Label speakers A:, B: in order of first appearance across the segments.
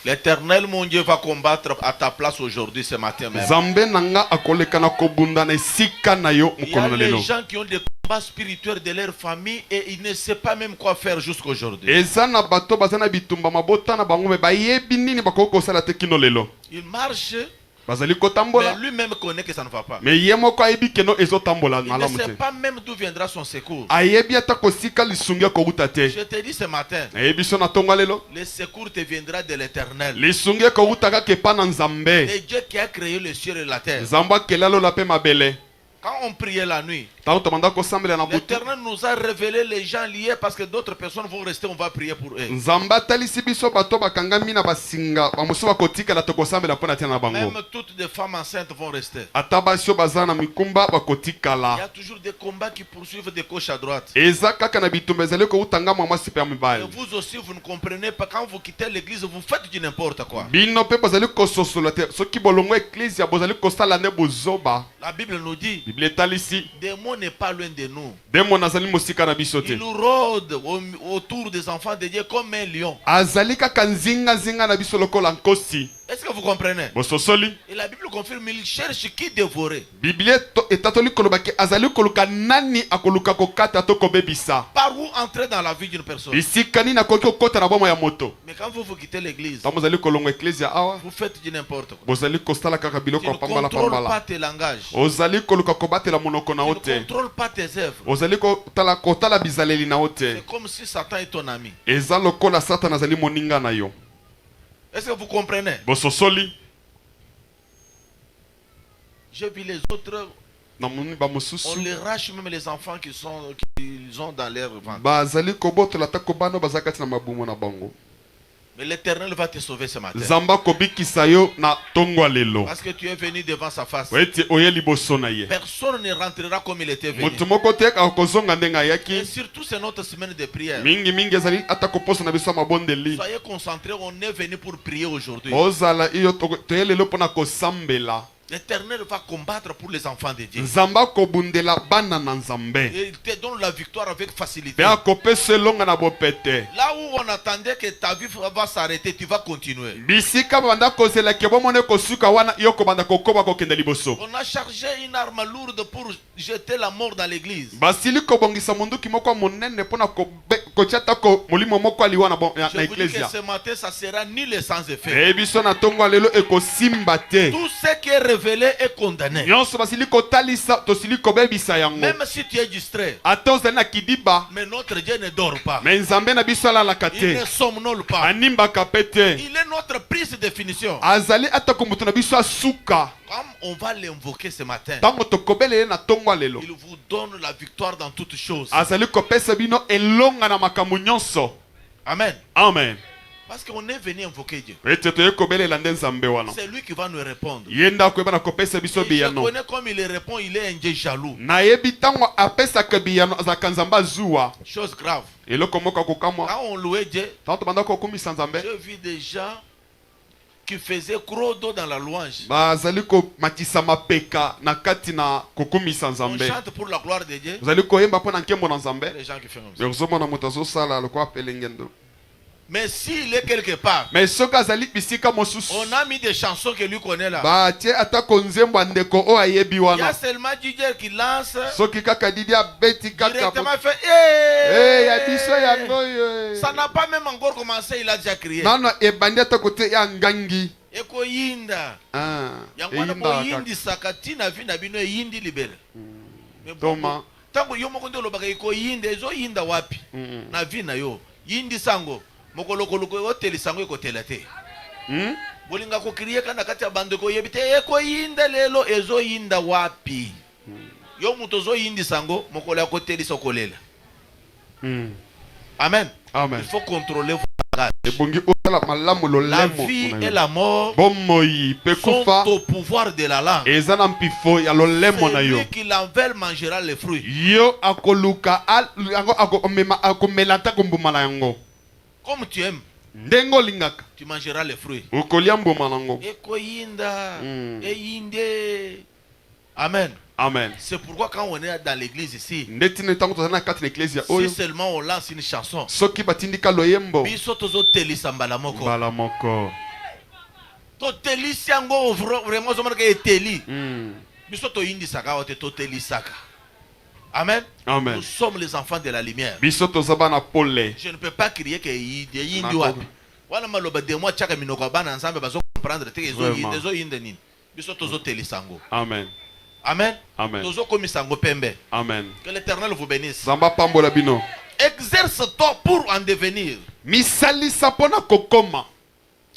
A: L'Éternel, mon Dieu, va combattre à ta place aujourd'hui, ce matin même.
B: Il
A: y a les gens qui ont des combats spirituels de leur famille et ils ne savent pas même quoi faire jusqu'aujourd'hui. Ils marchent. Mais lui-même connaît que ça ne va pas. Il ne sait pas même d'où viendra son secours. Je te dis ce matin, le secours te viendra de l'Éternel. Le Dieu qui a créé le ciel et la terre. Quand on priait la nuit, l'Éternel nous a révélé les gens liés parce que d'autres personnes vont rester, on va prier pour eux. Même toutes les femmes enceintes vont rester. Il y a toujours des combats qui poursuivent de gauche à droite. Et vous aussi, vous ne comprenez pas. Quand vous quittez l'église, vous faites du n'importe quoi. La Bible nous dit, le démon n'est pas loin de nous. Il nous rôde autour des enfants de Dieu comme un lion. Est-ce que vous comprenez? Et la Bible confirme, il cherche qui dévorer. Par où entrer dans la vie d'une personne? Mais quand vous quittez l'église, vous faites du n'importe quoi. Tu ne contrôles pas tes langages. Tu ne contrôles pas tes œuvres. C'est comme si Satan est ton ami. Est-ce que vous comprenez? J'ai vu les autres, on les rache même les enfants qu'ils ont dans leur ventre. Mais l'Éternel va te sauver ce matin. Parce que tu es venu devant sa face. Personne ne rentrera comme il était venu. Et surtout c'est notre semaine de prière. Soyez concentrés, on est venu pour prier aujourd'hui. L'Éternel va combattre pour les enfants de Dieu. Et il te donne la victoire avec facilité. Là où on attendait que ta vie va s'arrêter, tu vas continuer. On a chargé une arme lourde pour jeter la mort dans l'église. Je vous dis que ce matin, ça sera nul et sans effet. Tout ce qui est révélé est condamné. Même si tu es distrait, mais notre Dieu ne dort pas. Il ne somnole pas. Il est notre prise de définition. Comme on va l'invoquer ce matin, il vous donne la victoire dans toutes choses. Amen.
B: Amen.
A: Parce qu'on est venu invoquer Dieu. C'est lui qui va nous répondre. Et je connais comme il répond, il est un Dieu jaloux. Chose grave. Quand on louait Dieu, j'ai vu des gens qui faisaient gros dos dans la louange. On chante pour la gloire de Dieu. Les gens qui font comme ça. Mais s'il est quelque part, on a mis des chansons que lui connaît là. Il y a seulement DJ qui lance. Directement fait ça n'a pas même encore commencé, il a déjà crié. Eko yinda. Yangwana ko yindi sakati na vi na bino yindi libere.
B: Toma.
A: Tango yo moko ndolo baka eko yinde ezo yinda wapi? Na vi na yo. Yindi sango. Mokoloko hoteli sango eko telate. Bolinga ko kriye kana kati ya bando ko yebite eko yinda lelo ezo yinda wapi? Yo muto zo yindi sango mokola ko teli sokolela. Amen.
B: Amen.
A: Il faut contrôler vos bagages. La vie et la mort sont au pouvoir de la langue. Celui qui l'envers mangera les fruits. Comme tu aimes, tu mangeras les fruits. Amen.
B: Amen.
A: C'est pourquoi quand on est dans l'église ici, si seulement on lance une chanson, totelisi yango vraiment ozomona ke eteli biso toyindisaka ote totelisaka. Amen.
B: Amen.
A: Nous sommes les enfants de la lumière.
B: Biso tozabana pole.
A: Je ne peux pas crier que yindi wapi. Wana maloba de moi chaka minoko bana ensemble bazo comprendre te ezo yinde nini. Biso tozo telisango.
B: Amen.
A: Amen.
B: Amen.
A: Tozo komisango pembe.
B: Amen.
A: Que l'Éternel vous bénisse.
B: Zamba pambola bino.
A: Exerce-toi pour en devenir.
B: Misalisa pona kokoma.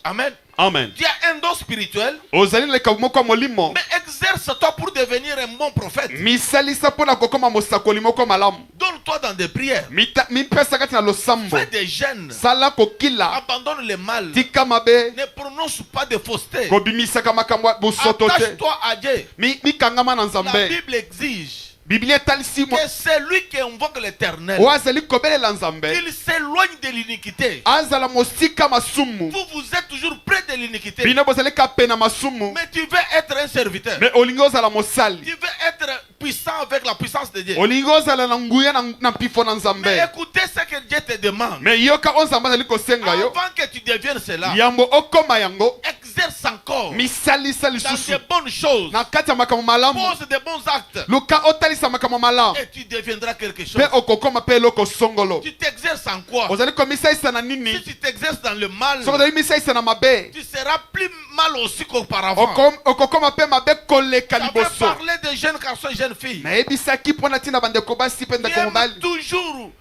A: Amen.
B: Amen.
A: Tu as un don spirituel.
B: Ozali le kamoko molimo.
A: Mais exerce-toi pour devenir un bon prophète.
B: Misalisa pona kokoma mosakoli moko malamu.
A: Donne-toi dans des prières.
B: Mi pesa kati na losambo.
A: Fais des jeûnes.
B: Sala kokila.
A: Abandonne le mal.
B: Tika mabe.
A: Ne prononce pas de fausseté.
B: Kobimisaka makambo bosoto te.
A: Attache-toi à Dieu.
B: Mi kangama na
A: La
B: nzambe.
A: Bible exige
B: Biblia talisi mo.
A: que celui qui invoque l'Éternel,
B: Oazali kobele la nzambe.
A: il s'éloigne de l'iniquité.
B: Azala mosika masumu.
A: Vous êtes toujours près de l'iniquité.
B: Bino bozali kapena masumu.
A: Mais tu veux être un serviteur.
B: Mais olingi ozala mosali.
A: Tu veux être puissant avec la puissance de Dieu.
B: Olingi ozala na nguya na mpifo na nzambe.
A: Mais écoutez ce que Dieu te demande.
B: Mais yoka onzamba zali kosenga yo.
A: Avant que tu deviennes cela,
B: Yambo okoma yango.
A: exerce encore
B: Misalisa
A: dans
B: lisusu.
A: de bonnes choses.
B: Na kati ya makambo malamu.
A: Pose de bons actes.
B: Luka otalisa makambo malamu.
A: Et tu deviendras quelque chose.
B: Pe okokoma pe loko songolo.
A: Tu t'exerces en quoi?
B: Ozali komisaisa na
A: Si
B: nini?
A: tu t'exerces dans le mal,
B: Soko ozali misaisa na mabe.
A: tu seras plus mal aussi qu'auparavant.
B: Okokoma pe mabe koleka
A: J'avais
B: liboso.
A: parlé de jeunes garçons et jeunes filles.
B: Nayebisaki mpona ntina bandeko basi pe
A: Qui
B: ndeko mobali.
A: aiment toujours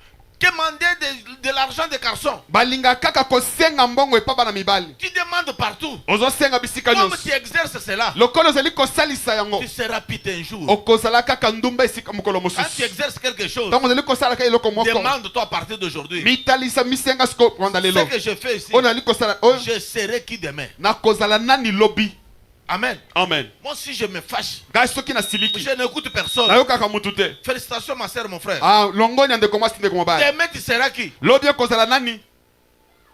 A: demander de l'argent des garçons.
B: Balinga kaka kosenga mbongo epa bana mibali.
A: Tu demandes partout.
B: Ozosenga bisika
A: Comme
B: nyonso.
A: tu exerces cela,
B: Lokolo ozali kosalisa yango.
A: tu seras pite un jour.
B: Okozala kaka ndumba esika mokolo
A: Quand tu
B: mosusu.
A: exerces quelque chose,
B: Ntango ozali kosala kaka eloko moko.
A: demande-toi à partir d'aujourd'hui.
B: Mitalisa misenga siko kwanda
A: Ce
B: lelo.
A: que je fais ici,
B: Oyo nali kosala oyo
A: je serai qui demain.
B: nakozala nani lobi.
A: Amen.
B: Amen.
A: Moi, si je me fâche,
B: Ngai soki na siliki.
A: je n'écoute personne.
B: Nayokaka mutu te.
A: Félicitations, ma soeur, mon frère.
B: Ah, longoni ndeko mwasi ndeko mobali.
A: Demain, tu seras qui?
B: Lobi ekozala nani?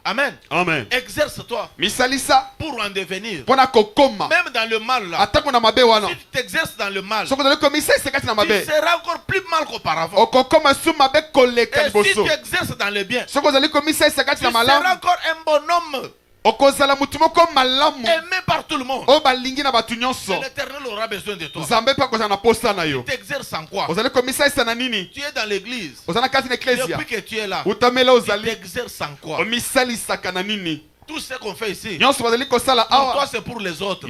A: Amen.
B: Amen.
A: Exerce-toi
B: Misalisa
A: pour en devenir.
B: mpona kokoma.
A: Même dans le mal, là.
B: Atako na mabe wana.
A: Si tu t'exerces dans le mal,
B: Soko ozali komisa esekati na
A: tu
B: mabe.
A: seras encore plus mal qu'auparavant.
B: Okokoma su mabe koleka
A: Et si
B: liboso.
A: tu exerces dans le bien,
B: Soko ozali komisa esekati
A: tu
B: na
A: seras
B: malamu.
A: encore un bonhomme
B: Okozala mutu moko malamu.
A: aimé par tout le monde.
B: Oyo balingi na bato
A: Et
B: nyonso.
A: l'Éternel aura besoin de toi.
B: Nzambe mpe akozala na posa na yo.
A: Tu t'exerces en quoi?
B: Ozali komisa esa na nini?
A: Tu es dans l'église.
B: Ozala na kati na eklesia.
A: Depuis que tu es là,
B: Utamela
A: tu
B: ozali.
A: t'exerces en quoi?
B: Omisalisaka na nini?
A: Tout ce qu'on fait ici,
B: Nyonso bazali kosala
A: pour toi,
B: awa.
A: c'est pour les autres.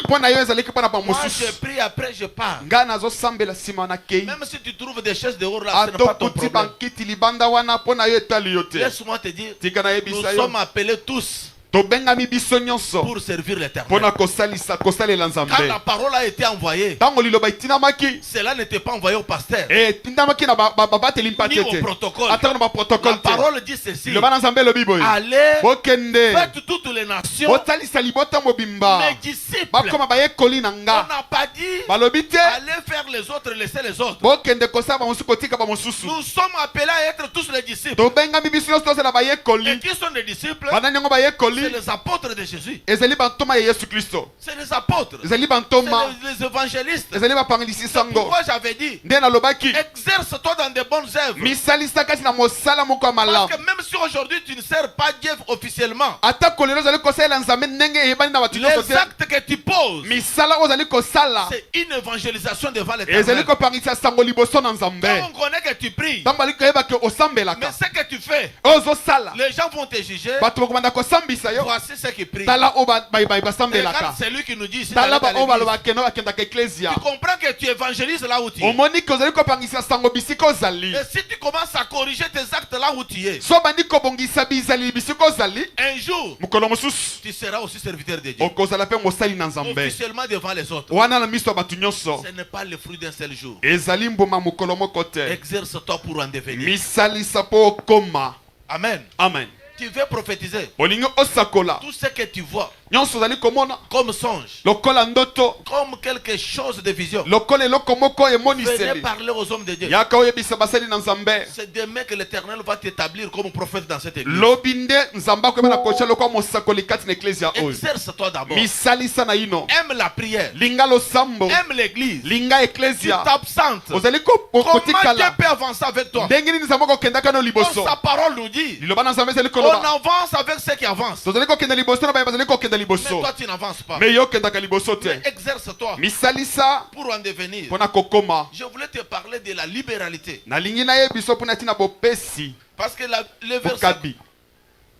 B: Mpona yo ezalaki mpona
A: Moi, je
B: bamosusu.
A: prie, après je pars.
B: Ngai nazosambela nsima na kei.
A: Même si tu trouves des chaises dehors là, ce n'est pas ton
B: Atokuti
A: problème.
B: bankiti libanda wana mpona yo etali yo te.
A: Laisse-moi te dire,
B: Tika
A: nous
B: nayebisa yo.
A: sommes appelés tous
B: Tobengami biso nyonso
A: pour servir l'Éternel.
B: mpona kosalela
A: Quand
B: nzambe.
A: la parole a été envoyée,
B: Ntango liloba etinamaki.
A: cela n'était pas envoyé au pasteur
B: Etindamaki na babateli mpate
A: ni au
B: te.
A: protocole.
B: Atako na
A: La
B: baprotocole te.
A: parole dit ceci:
B: Liloba na nzambe elobi boye.
A: allez,
B: Bokende.
A: faites toutes les nations
B: Botalisa libota mobimba.
A: mes disciples.
B: Bakoma bayekoli na
A: On
B: nga.
A: n'a pas dit
B: Balobi te.
A: allez faire les autres, laisser les autres.
B: Bokende kosala bamosusu kotika bamosusu.
A: Nous sommes appelés à être tous les disciples.
B: Tobengami biso nyonso tozala
A: Et
B: bayekoli.
A: qui sont les disciples?
B: Bana nyongo
A: C'est
B: bayekoli.
A: les apôtres de Jésus.
B: Ezali bantoma ya Yesu Kristo.
A: C'est les apôtres.
B: Ezali
A: C'est
B: bantoma.
A: les évangélistes.
B: Ezali bapangilisi sango.
A: Pourquoi j'avais dit
B: Nde nalobaki.
A: exerce-toi dans de bonnes œuvres?
B: Misalisa kati na mosala moko ya
A: Parce
B: malamu.
A: que même si aujourd'hui tu ne sers pas Dieu officiellement,
B: Ata kolelo ozali kosalela nzambe ndenge eyebani na bato nyonso
A: les
B: te.
A: actes que tu poses,
B: Misala oyo ozali kosala
A: c'est une évangélisation devant
B: ezali
A: l'Éternel.
B: kopangisa sango liboso na nzambe.
A: Quand on connaît que tu pries,
B: Ntango bali koyeba ke
A: mais
B: osambelaka.
A: ce que tu fais,
B: Oyo ozosala.
A: les gens vont te juger.
B: Bato bakobanda kosambisa yo.
A: Voici ce qui prie.
B: Tala oyo
A: Regarde
B: basambelaka.
A: celui qui nous dit ici,
B: Tala
A: d'aller
B: ba oyo
A: dans l'église.
B: balobaka bakendaka eklesia.
A: Tu comprends que tu évangélises là où tu es.
B: Omoni ke ozali kopangisa sango bisika ozali.
A: Et si tu commences à corriger tes actes là où tu es,
B: So bandi kobongisa bizali bisika ozali.
A: un jour,
B: Mokolo mosusu
A: tu seras aussi serviteur de Dieu.
B: okozala mpe mosali na nzambe.
A: Officiellement devant les autres.
B: Wana na miso ya bato nyonso.
A: Ce n'est pas le fruit d'un seul jour.
B: Ezali mbuma mokolo moko te.
A: Exerce-toi pour en devenir.
B: Misalisa mpo okoma.
A: Amen.
B: Amen.
A: Tu veux prophétiser.
B: Olingi osakola.
A: Tout ce que tu vois
B: Nyonso ozali komona.
A: comme songe,
B: Lokola ndoto.
A: comme quelque chose de vision,
B: Lokola eloko moko
A: venez
B: emoniseli.
A: parler aux hommes de Dieu.
B: Yaka oyebisa basali na nzambe.
A: C'est demain que l'Éternel va t'établir comme prophète dans cette église.
B: Lobi nde nzambe akoyeba na kotia lokola mosakoli kati na eklesia oyo.
A: Exerce-toi d'abord.
B: Misalisa na ino.
A: Aime la prière.
B: Linga losambo.
A: Aime l'église.
B: Linga
A: Tu
B: eklesia.
A: t'absentes.
B: Ozali
A: Comment Dieu
B: kotikala.
A: peut avancer avec toi?
B: Ndenge nini nzambe akokendaka no
A: Comme
B: liboso.
A: sa parole nous dit.
B: Liloba na nzambe ezali
A: Au
B: aloba
A: avance avec ceux qui avancent.
B: tozali kokende liboso na baye bazali kokende
A: Mais
B: liboso
A: toi, tu n'avances pas.
B: me yo okendaka liboso te
A: Mais exerce-toi
B: misalisa
A: pour en devenir.
B: mpona kokoma
A: Je voulais te parler de la libéralité.
B: nalingi nayebi biso mpona ntina bopesi
A: Parce que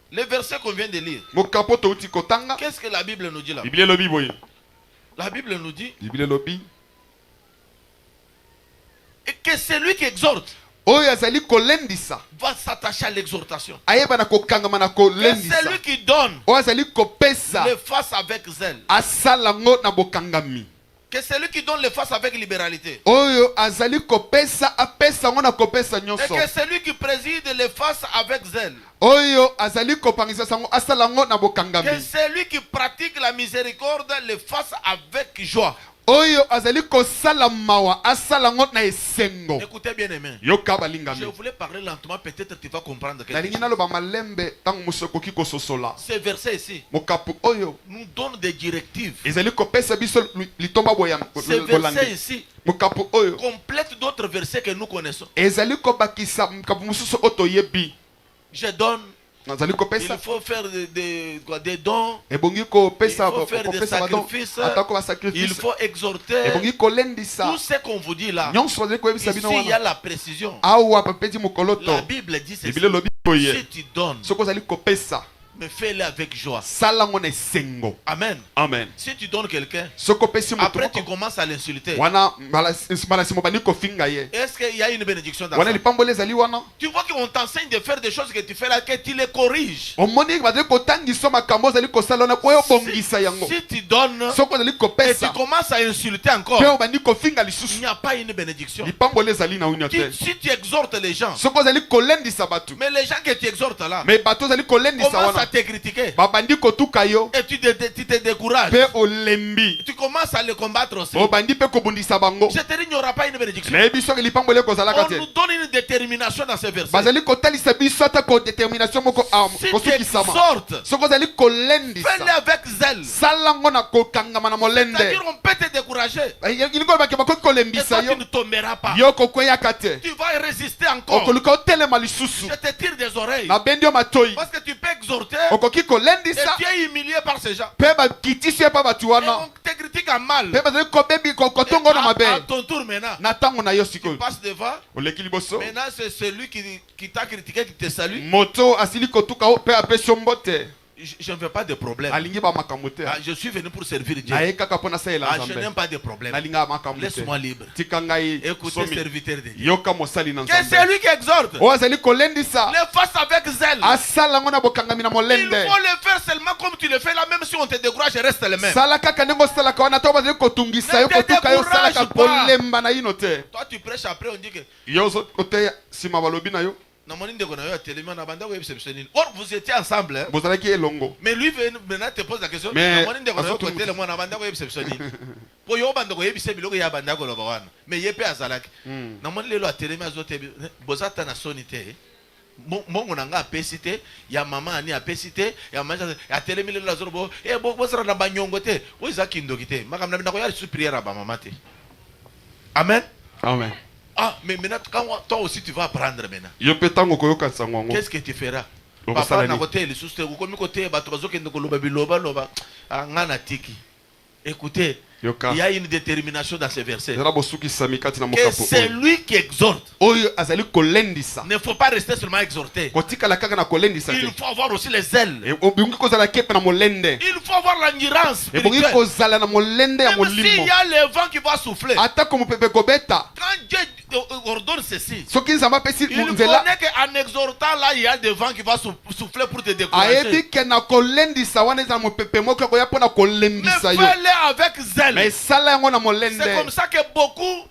A: le verset qu'on vient de lire,
B: mokapo touti kotanga
A: qu'est-ce que la Bible nous dit là?
B: biblia elobi boye
A: La Bible nous dit
B: biblia elobi
A: que celui qui exhorte
B: oyo azali kolendisa
A: va s'attacher à l'exhortation.
B: ayeba na kokangama na
A: Que
B: kolendisa
A: celui qui donne
B: oyo azali kopesa
A: le fasse avec zèle.
B: asala ngo na bokangami
A: Que celui qui donne le fasse avec libéralité.
B: oyo azali kopesa apesa ngo na kopesa
A: Et
B: nyonso
A: que celui qui préside le fasse avec zèle.
B: oyo azali kopangisa sango asala ngo na
A: Que
B: bokangami
A: celui qui pratique la miséricorde le fasse avec joie.
B: oyo azali kosala mawa asala ngo na esengo
A: Écoutez bien aimé.
B: yoka
A: Je
B: balingami
A: voulais parler lentement, peut-être tu vas comprendre quelque
B: nalingi
A: chose.
B: naloba malembe ntango mosu okoki kososola
A: Ce verset ici
B: mokapu oyo
A: nous donne des directives.
B: ezali kopesa biso litomba boya
A: Ce verset
B: kolandi
A: ici
B: mokapu oyo
A: complète d'autres versets que nous connaissons.
B: ezali kobakisa mokapu mosusu oyo toyebi
A: Je donne.
B: nazali
A: Il
B: kopesa
A: faut faire des dons.
B: ebongi kopesa
A: Il faut faire des
B: kopesa badon
A: sacrifices.
B: atako
A: Il
B: basacrifice
A: faut exhorter.
B: ebongi kolendisa
A: Tout ce qu'on vous dit là.
B: nyonso bazali koyebisa
A: Ici,
B: bino
A: il y a
B: wana
A: la précision.
B: awa papeti mokoloto
A: La Bible dit ceci.
B: biblia elobi boye
A: Si tu donnes,
B: soki ozali kopesa
A: mais fais-le avec joie.
B: sala ngo na esengo
A: Amen.
B: amen
A: Si tu donnes quelqu'un,
B: soki opesi moto
A: après tu
B: moko
A: commences à l'insulter.
B: wana mbala nsima obandi kofinga ye
A: Est-ce qu'il y a une bénédiction dans
B: wana
A: ça?
B: lipamboli ezali wana
A: Tu vois qu'on t'enseigne de faire des choses que tu fais là, que tu les corriges.
B: omoni bazali kotangisa makambo ozali kosala wana po oyo obongisa yango
A: Si tu donnes
B: soki ozali
A: et tu
B: kopesa
A: commences à insulter encore,
B: mpe obandi kofinga
A: il
B: lisusu
A: n'y a pas une bénédiction.
B: lipamboli ezali na unya te
A: Si tu exhortes les gens,
B: soki ozali kolendisa bato
A: mais les gens que tu exhortes là,
B: me bato ozali kolendisa
A: commencent à
B: wana
A: te critiquer
B: babandi kotuka yo
A: et tu te décourages.
B: mpe olembi
A: Tu commences à les combattre aussi.
B: obandi mpe kobundisa bango
A: Je te dis, il n'y aura pas une bénédiction.
B: nayebi soki lipamboli ekozalaka
A: On
B: te
A: nous donne une détermination dans ces versets.
B: bazali kotalisa biso ata kodétermination moko
A: Si tu
B: kosukisama
A: exhortes,
B: soki ozali kolendisa
A: fais-le avec zèle.
B: sala ngo na kokangama na molende
A: C'est-à-dire, on peut te décourager.
B: ilingi olobaki bakoki
A: Et
B: kolembisa
A: toi,
B: yo
A: tu ne tomberas pas.
B: yo kokweyaka te
A: Tu vas résister encore.
B: okoluka otelema lisusu
A: Je te tire des oreilles.
B: nabendi yo matoi
A: Parce que tu peux exhorter
B: okoki
A: et
B: kolendisa
A: tu es humilié par ces gens.
B: mpe bakitisi yo mpe bato
A: Et
B: wana
A: on te critique en mal.
B: mpe bazali kobebi kotongo na
A: À
B: mabe
A: ton tour maintenant,
B: na ntango na yo
A: tu
B: sikoyo
A: passes devant.
B: oleki liboso
A: Maintenant, c'est celui qui t'a critiqué qui te salue.
B: moto asili kotuka o mpe apesi yo mbote
A: Je ne veux pas de problème.
B: alingi bamakambo te
A: Je suis venu pour servir Dieu.
B: naye kaka mpo nasalela
A: Je n'aime
B: nzambe
A: pas de problème.
B: nalinga makambo te
A: Laisse-moi libre.
B: tika ngai
A: Écoutez,
B: somi
A: serviteur de Dieu.
B: yoka mosali na
A: Que
B: nzambe
A: celui qui exhorte,
B: oyo azali kolendisa
A: le fasse avec zèle.
B: asala ngo na bokangami na
A: Il
B: molende
A: faut le faire seulement comme tu le fais là, même si on te décourage, reste le même.
B: sala kaka ndenge osalaka wana to bazali kotungisa yo
A: Ne te
B: kotuka yo
A: décourage
B: osalaka
A: pas.
B: kolemba na ino te
A: Toi, tu prêches après, on dit que
B: yo koteya nsima balobi na yo
A: or vous étiez ensemble, hein?
B: bozalaki elongo
A: Mais lui maintenant te pose la question.
B: Mais,
A: Mais ye pe azalaki. Namoni lelo atelemi azote bozata na soni te. Mongo nanga apesi te, ya mama ani apesi te, ya mama atelemi lelo azorobo, bozara na banyongo te. Oza kindoki te. Makamna bina ko ya su prière ba mama te. Amen.
B: amen
A: Ah, mais maintenant, quand toi aussi tu vas apprendre maintenant.
B: yo mpe ntango okoyoka sango yango
A: Qu'est-ce que tu feras?
B: Papa,
A: Papa na côté les sous comme côté bato bazokende koloba biloba loba ngana tiki. Écoutez,
B: yoka
A: il y a une détermination dans ces versets.
B: ezala bosukisami kati na
A: Que
B: mokapo oyo
A: celui qui exhorte
B: oyo azali kolendisa
A: ne faut pas rester seulement exhorté.
B: kotikala kaka na kolendisa
A: Il
B: te
A: faut avoir aussi les ailes.
B: obongi kozala kepe na molende
A: Il faut avoir l'endurance
B: ebongi
A: spirituelle.
B: kozala na molende ya
A: Même s'il
B: molimo
A: y a le vent qui va souffler.
B: atako mopepe kobeta
A: Quand Dieu ordonne ceci,
B: soki nzambe apesi
A: il
B: nzela
A: connaît qu'en exhortant là, il y a des vents qui vont souffler pour te décourager.
B: ayebi ke na kolendisa wana eza mopepe moko ya koya mpo na
A: Mais
B: kolembisa yo
A: fais-le avec zèle.
B: me esala yango na
A: C'est
B: molende
A: comme ça que beaucoup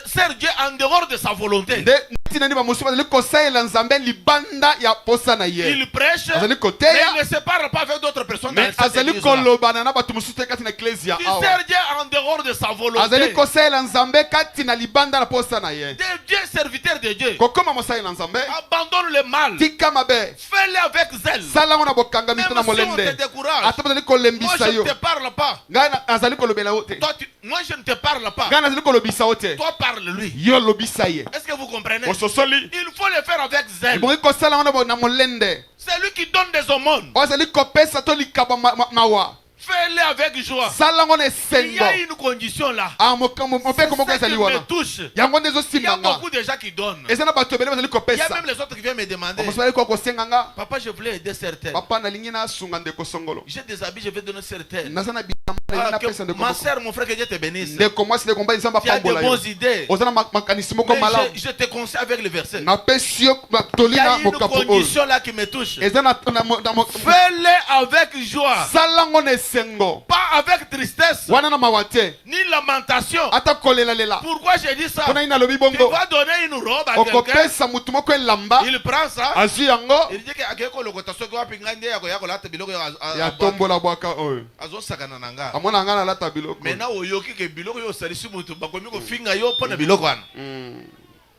A: servent Dieu en dehors de sa volonté.
B: nde ntina nini bamosusu bazali kosalela nzambe libanda ya posa na ye
A: Il prêche,
B: azali
A: mais
B: koteya
A: il ne se parle pas avec d'autres personnes.
B: me azali kolobana na bato mosusu te kati na eklesia
A: Il
B: awa
A: sert Dieu en dehors de sa
B: azali
A: volonté.
B: kosalela nzambe kati na libanda na posa posa na ye
A: Dieu, serviteur de Dieu.
B: kokoma mosali na nzambe
A: Abandonne le mal.
B: tika mabe
A: Fais-le avec zèle.
B: sala ngo na bokanga
A: Même
B: mito na
A: si on te
B: molende
A: décourage.
B: ata bazali
A: Moi,
B: kolembisa
A: je ne
B: yo
A: te parle pas.
B: ngai azali kolobela yo te
A: Moi, je ne te parle pas.
B: ngai nazali kolobisa yo te
A: Toi, parle-lui.
B: yo lobisa ye
A: Est-ce que vous comprenez?
B: ososoli
A: Il faut le faire avec zèle.
B: ebongi kosala ngo na molende
A: C'est lui qui donne des aumônes.
B: oyo azali kopesa to likabo mawa
A: Fais-le avec joie.
B: sala ngo na
A: Il y
B: esengo
A: a une condition là.
B: mopeko moko
A: C'est ce
B: ezali
A: qui me
B: wana
A: touche.
B: yango nde
A: Il y a
B: ezosimba nga
A: beaucoup de gens qui donnent.
B: eza na bato ebele bazali
A: Il y a
B: kopesa
A: même les autres qui viennent me demander.
B: bamosusu bazali koya kosenga nga
A: Papa, je voulais aider certains.
B: papa nalingi nasunga ndeko songolo
A: J'ai des habits, je vais donner certains.
B: naza na bilamba nalingi napesa ndeko
A: Ma
B: moko.
A: soeur, mon frère, que Dieu te bénisse.
B: ndeko mwasi ndeko mobali nzambe
A: Tu as de
B: apambola yo
A: bonnes idées.
B: oza na makanisi moko
A: Mais
B: malamu
A: je te conseille avec le verset.
B: napesi yo toli
A: Il y a
B: na
A: une
B: mokapo oyo
A: condition là qui me touche.
B: eza na
A: Fais-le avec joie.
B: sala ngo na esengo
A: Pas avec tristesse,
B: wana na mawa te
A: ni lamentation.
B: ata kolelalela
A: Pourquoi j'ai dit ça?
B: mpona nini nalobi
A: Tu
B: bongo
A: vas donner une robe à quelqu'un.
B: okopesa mutu moko elamba
A: Il prend ça.
B: azwi yango
A: Il dit que akeko lokota soki wapi ngai nde yako kolata biloko
B: ya tombola bwaka oyo
A: azosakana na nga.
B: amona nga nalata biloko
A: Maintenant oyoki ke biloko yo osalisi mutu bakomi kofinga yo mpo na biloko wana.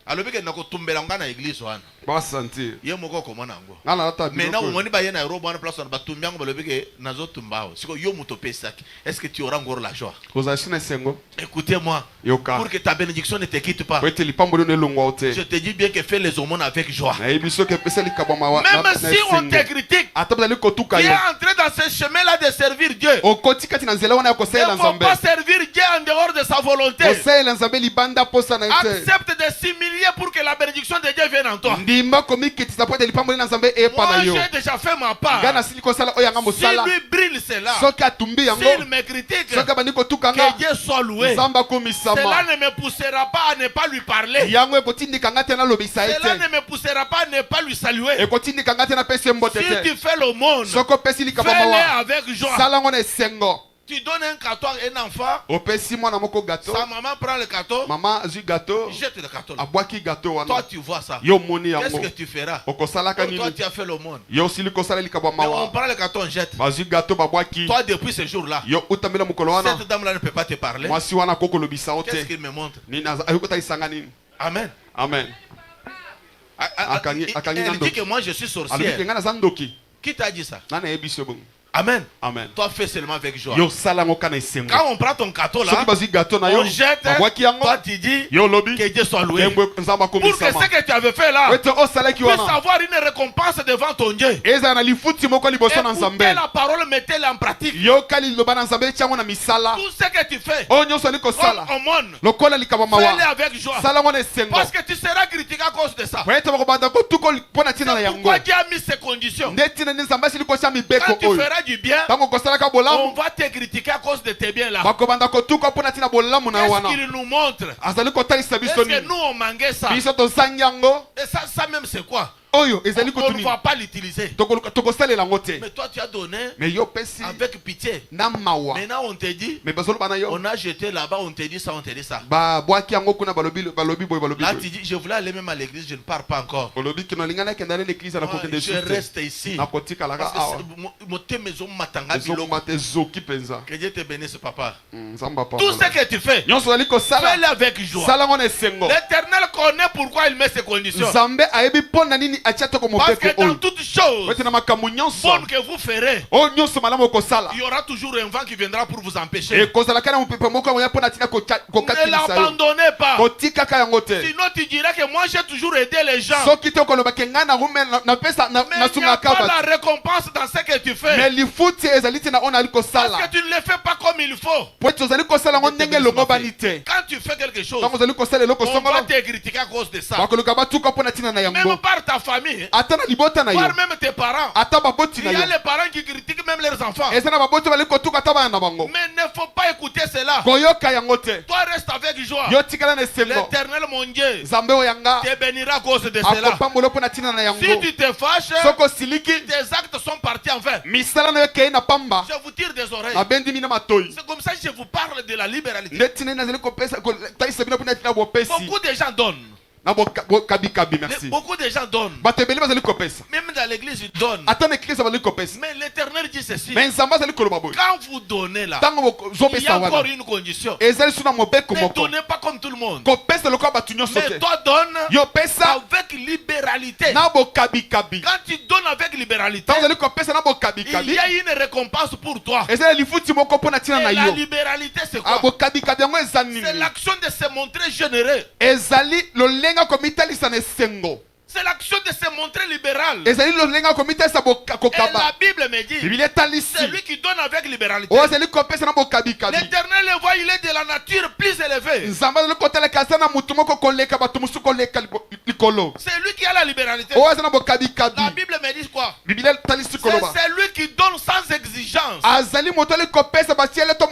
A: alobi ke nakotumbela nga na eglise wana
B: basentir
A: ye moko okomona yango.
B: nga nalata
A: Maintenant
B: biloko
A: omoni baye na robe wana place wana batumbi yango balobi ke nazotumba awa siko yo moto opesaki. Est-ce que tu auras encore la joie?
B: kozala si na esengo
A: Écoutez-moi,
B: yoka
A: pour que ta bénédiction ne te quitte pas.
B: po ete lipamboli ono elongwa yo
A: Je
B: te
A: te dis bien que fais les aumônes avec joie.
B: nayebi soki epesa likabo mawa
A: Même si on te critique,
B: ata bazali kotuka
A: tu es
B: yo
A: entré dans ce chemin-là de servir Dieu.
B: okoti kati na nzela wana ya
A: Il
B: kosalela
A: ne faut
B: nzambe
A: pas servir Dieu en dehors de sa volonté.
B: kosalela nzambe libanda posa na ye te
A: Accepte de s'humilier pour que la bénédiction de Dieu vienne en toi.
B: ndimba komikitisa po ete lipamboli na nzambe epa
A: Moi,
B: na yo
A: j'ai déjà fait ma part.
B: ngai nasili kosala oyo yanga
A: Si
B: mosala
A: lui brille cela,
B: soki atumbi yango
A: s'il me critique,
B: soki abandi kotuka
A: que
B: nga
A: Dieu soit loué.
B: nzambe
A: Cela
B: akomisama
A: ne me poussera pas à ne pas lui parler.
B: yango ekotindika nga te nalobisa ye
A: Cela
B: te
A: ne me poussera pas à ne pas lui saluer.
B: ekotindika nga te napesi ye mbote
A: Si
B: te
A: tu fais l'aumône,
B: soki opesi likabo
A: fais-le
B: mawa
A: avec joie.
B: sala ngo na esengo
A: Tu donnes un gâteau à un enfant,
B: opesi mwana moko gato
A: sa maman prend le gâteau,
B: mama azwi gato
A: jette le gâteau là.
B: abwaki gato
A: Toi,
B: wana
A: tu vois ça.
B: yo omoni
A: Qu'est-ce
B: yango
A: que tu feras?
B: okosalaka
A: Toi,
B: nini
A: tu as fait l'aumône.
B: yo osili kosala likabo ya
A: Mais on
B: mawa
A: prend le gâteau, on jette.
B: bazwi gato babwaki
A: Toi, depuis ce jour-là,
B: yo utambela mokolo wana
A: cette dame-là ne peut pas te parler.
B: mwasi wana akokolobisa yo
A: Qu'est-ce
B: te
A: qu'il me montre?
B: nini ayokotalisanga nini
A: Amen.
B: amen
A: Elle dit que moi, je suis
B: alobi ke
A: sorcière.
B: ngai naza ndoki
A: Qui t'a dit ça?
B: nga nayebi so bongo
A: Amen.
B: amen
A: Toi, fais seulement avec joie.
B: yo sala yango kana esengo
A: Quand on prend ton gâteau
B: soki
A: là,
B: bazwi gato na yo
A: on jette,
B: babwaki yango
A: toi tu dis
B: yo olobi
A: que Dieu soit loué.
B: embwe nzambe
A: Pour que ce
B: akomisama
A: que tu avais fait là
B: ete osalaki
A: puisse
B: wana
A: avoir une récompense devant ton Dieu.
B: ezala na lifuti moko liboso na nzambe
A: Écoutez la parole, mettez-la en pratique.
B: yoka liloba na nzambe eti yango na misala
A: Tout ce que tu fais,
B: oyo nyonso ali
A: comme
B: kosala
A: aumône,
B: lokola likabo
A: fais-le
B: mawa
A: avec joie.
B: sala ngo na esengo
A: Parce que tu seras critiqué à cause de ça.
B: po ete bakobanda kotuka mpo na ntina na
A: C'est
B: yango
A: pourquoi Dieu a mis ces conditions.
B: nde ntina nde nzambe asili kosia mibeko
A: Quand tu
B: oyo
A: feras du bien,
B: ntango kosalaka
A: on
B: bolamu
A: va te critiquer à cause de tes biens là.
B: bakobanda kotuka mpo na ntina bolamu na yo
A: Qu'est-ce
B: wana
A: qu'il nous montre?
B: azali kotalisa
A: Est-ce
B: biso
A: que
B: nini
A: nous on manquait ça?
B: biso tosangi yango
A: Et ça même c'est quoi?
B: oyo ezali
A: On
B: kutu
A: ne
B: nini
A: va pas l'utiliser.
B: tokosalela yango te
A: Mais toi tu as donné
B: me yo opesi
A: avec pitié.
B: na mawa
A: Maintenant on te dit,
B: me bazoloba na yo
A: on a jeté là-bas, on te dit ça, on te dit ça.
B: babwaki yango kuna balobi boye balobi
A: Là tu
B: boye
A: dis, je voulais aller même à l'église, je ne pars pas encore.
B: olobi kino alinga nakenda na l'église na
A: Moi,
B: kokende
A: je
B: susu
A: reste ici.
B: nakotikalaka
A: Parce
B: awa
A: que motema ezomatanga biloko.
B: ezomata ezoki mpenza
A: Que Dieu te bénisse papa.
B: nzambe
A: Tout ce que tu fais,
B: nyonso ozali kosala
A: fais-le avec joie.
B: sala ngo na esengo
A: L'Éternel connaît pourquoi il met ces conditions.
B: nzambe ayebi mpo na nini atia toko
A: Parce que
B: mobeko
A: dans
B: oyo
A: toutes choses
B: ete na makambo nyonso
A: bonnes que vous ferez,
B: oyo nyonso malamu okosala
A: il y aura toujours un vent qui viendra pour vous empêcher.
B: ekozalaka na mopepe moko amoya mpo na tina
A: Ne
B: kokakilisa yo
A: l'abandonnez pas.
B: kotikaka yango te
A: Sinon tu diras que moi j'ai toujours aidé les gens.
B: soki te okolobake ngai napesa
A: Mais il n'y a
B: nasungaka
A: pas
B: bato
A: la récompense dans ce que tu fais.
B: me lifuti ezali te na oyo nali
A: Parce
B: kosala
A: que tu ne le fais pas comme il faut.
B: po ete ozali kosala yango ndenge elongo bani te
A: Quand tu fais quelque chose,
B: ntango ozali kosala eloko
A: on va
B: songolo
A: te critiquer à cause de ça.
B: bakoluka batuka mpo na ntina na
A: Même
B: yango
A: par ta famille,
B: ata na libota na yo
A: voire même tes parents.
B: ata baboti
A: Il
B: na
A: y a
B: yo
A: les parents qui critiquent même leurs enfants.
B: eza na baboti bali kotuka ata bana na bango
A: Mais il ne faut pas écouter cela.
B: koyoka yango te
A: Toi reste avec joie.
B: yo tikala na esengo
A: L'Éternel mon Dieu
B: nzambe oyo yanga
A: te bénira à cause de cela.
B: akopambola mpo na ntina na
A: Si
B: yango
A: tu te fâches,
B: soki osiliki
A: tes actes sont partis en vain.
B: misala na yo ekei na pamba
A: Je vous tire des oreilles.
B: nabendimi na matoi
A: C'est comme ça que je vous parle de la libéralité.
B: nde ntina nazali kotalisa bino mpo na ntina bopesi
A: Beaucoup de gens donnent.
B: na bokabi kabi, merci.
A: Beaucoup de gens donnent.
B: Batebeli bazali kopesa.
A: Même dans l'église, ils donnent.
B: Ata na église bazali kopesa.
A: Mais l'Éternel dit ceci.
B: Mais nzamba bazali koloba boy.
A: Quand vous donnez là,
B: Tango
A: il y
B: zopesa
A: a encore
B: wana.
A: une condition.
B: Ezali suna mobeko
A: Ne
B: moko.
A: donnez pas comme tout le monde.
B: Kopesa lokwa batunyo
A: Mais
B: sote.
A: toi donne
B: Yo pesa
A: avec libéralité.
B: na bokabi kabi.
A: Quand tu donnes avec libéralité,
B: Tango zali kopesa na bokabi
A: il
B: kabi.
A: y a une récompense pour toi.
B: Ezali lifuti moko pona tina na
A: Et la
B: yo.
A: libéralité, c'est
B: A
A: quoi?
B: bokabi kabi yango ezani.
A: C'est l'action de se montrer généreux.
B: Ezali lolenga komitalisa na sengo.
A: C'est l'action de se montrer libéral.
B: Ezali lolenga komitalisa
A: Et la
B: kokaba.
A: Bible me dit,
B: Biblia talisi.
A: c'est lui qui donne avec libéralité.
B: O ezali kopesa na bokabi kabi.
A: L'Éternel le voit, il est de la nature plus élevée.
B: Nzamba zali kotela kasa na mutu moko koleka batu musu koleka likolo.
A: C'est lui qui a la libéralité.
B: O ezali na bokabi kabi.
A: La Bible me dit quoi?
B: Biblia talisi
A: C'est
B: koloba.
A: celui qui donne sans exigence.
B: Azali moto ali kopesa basiele to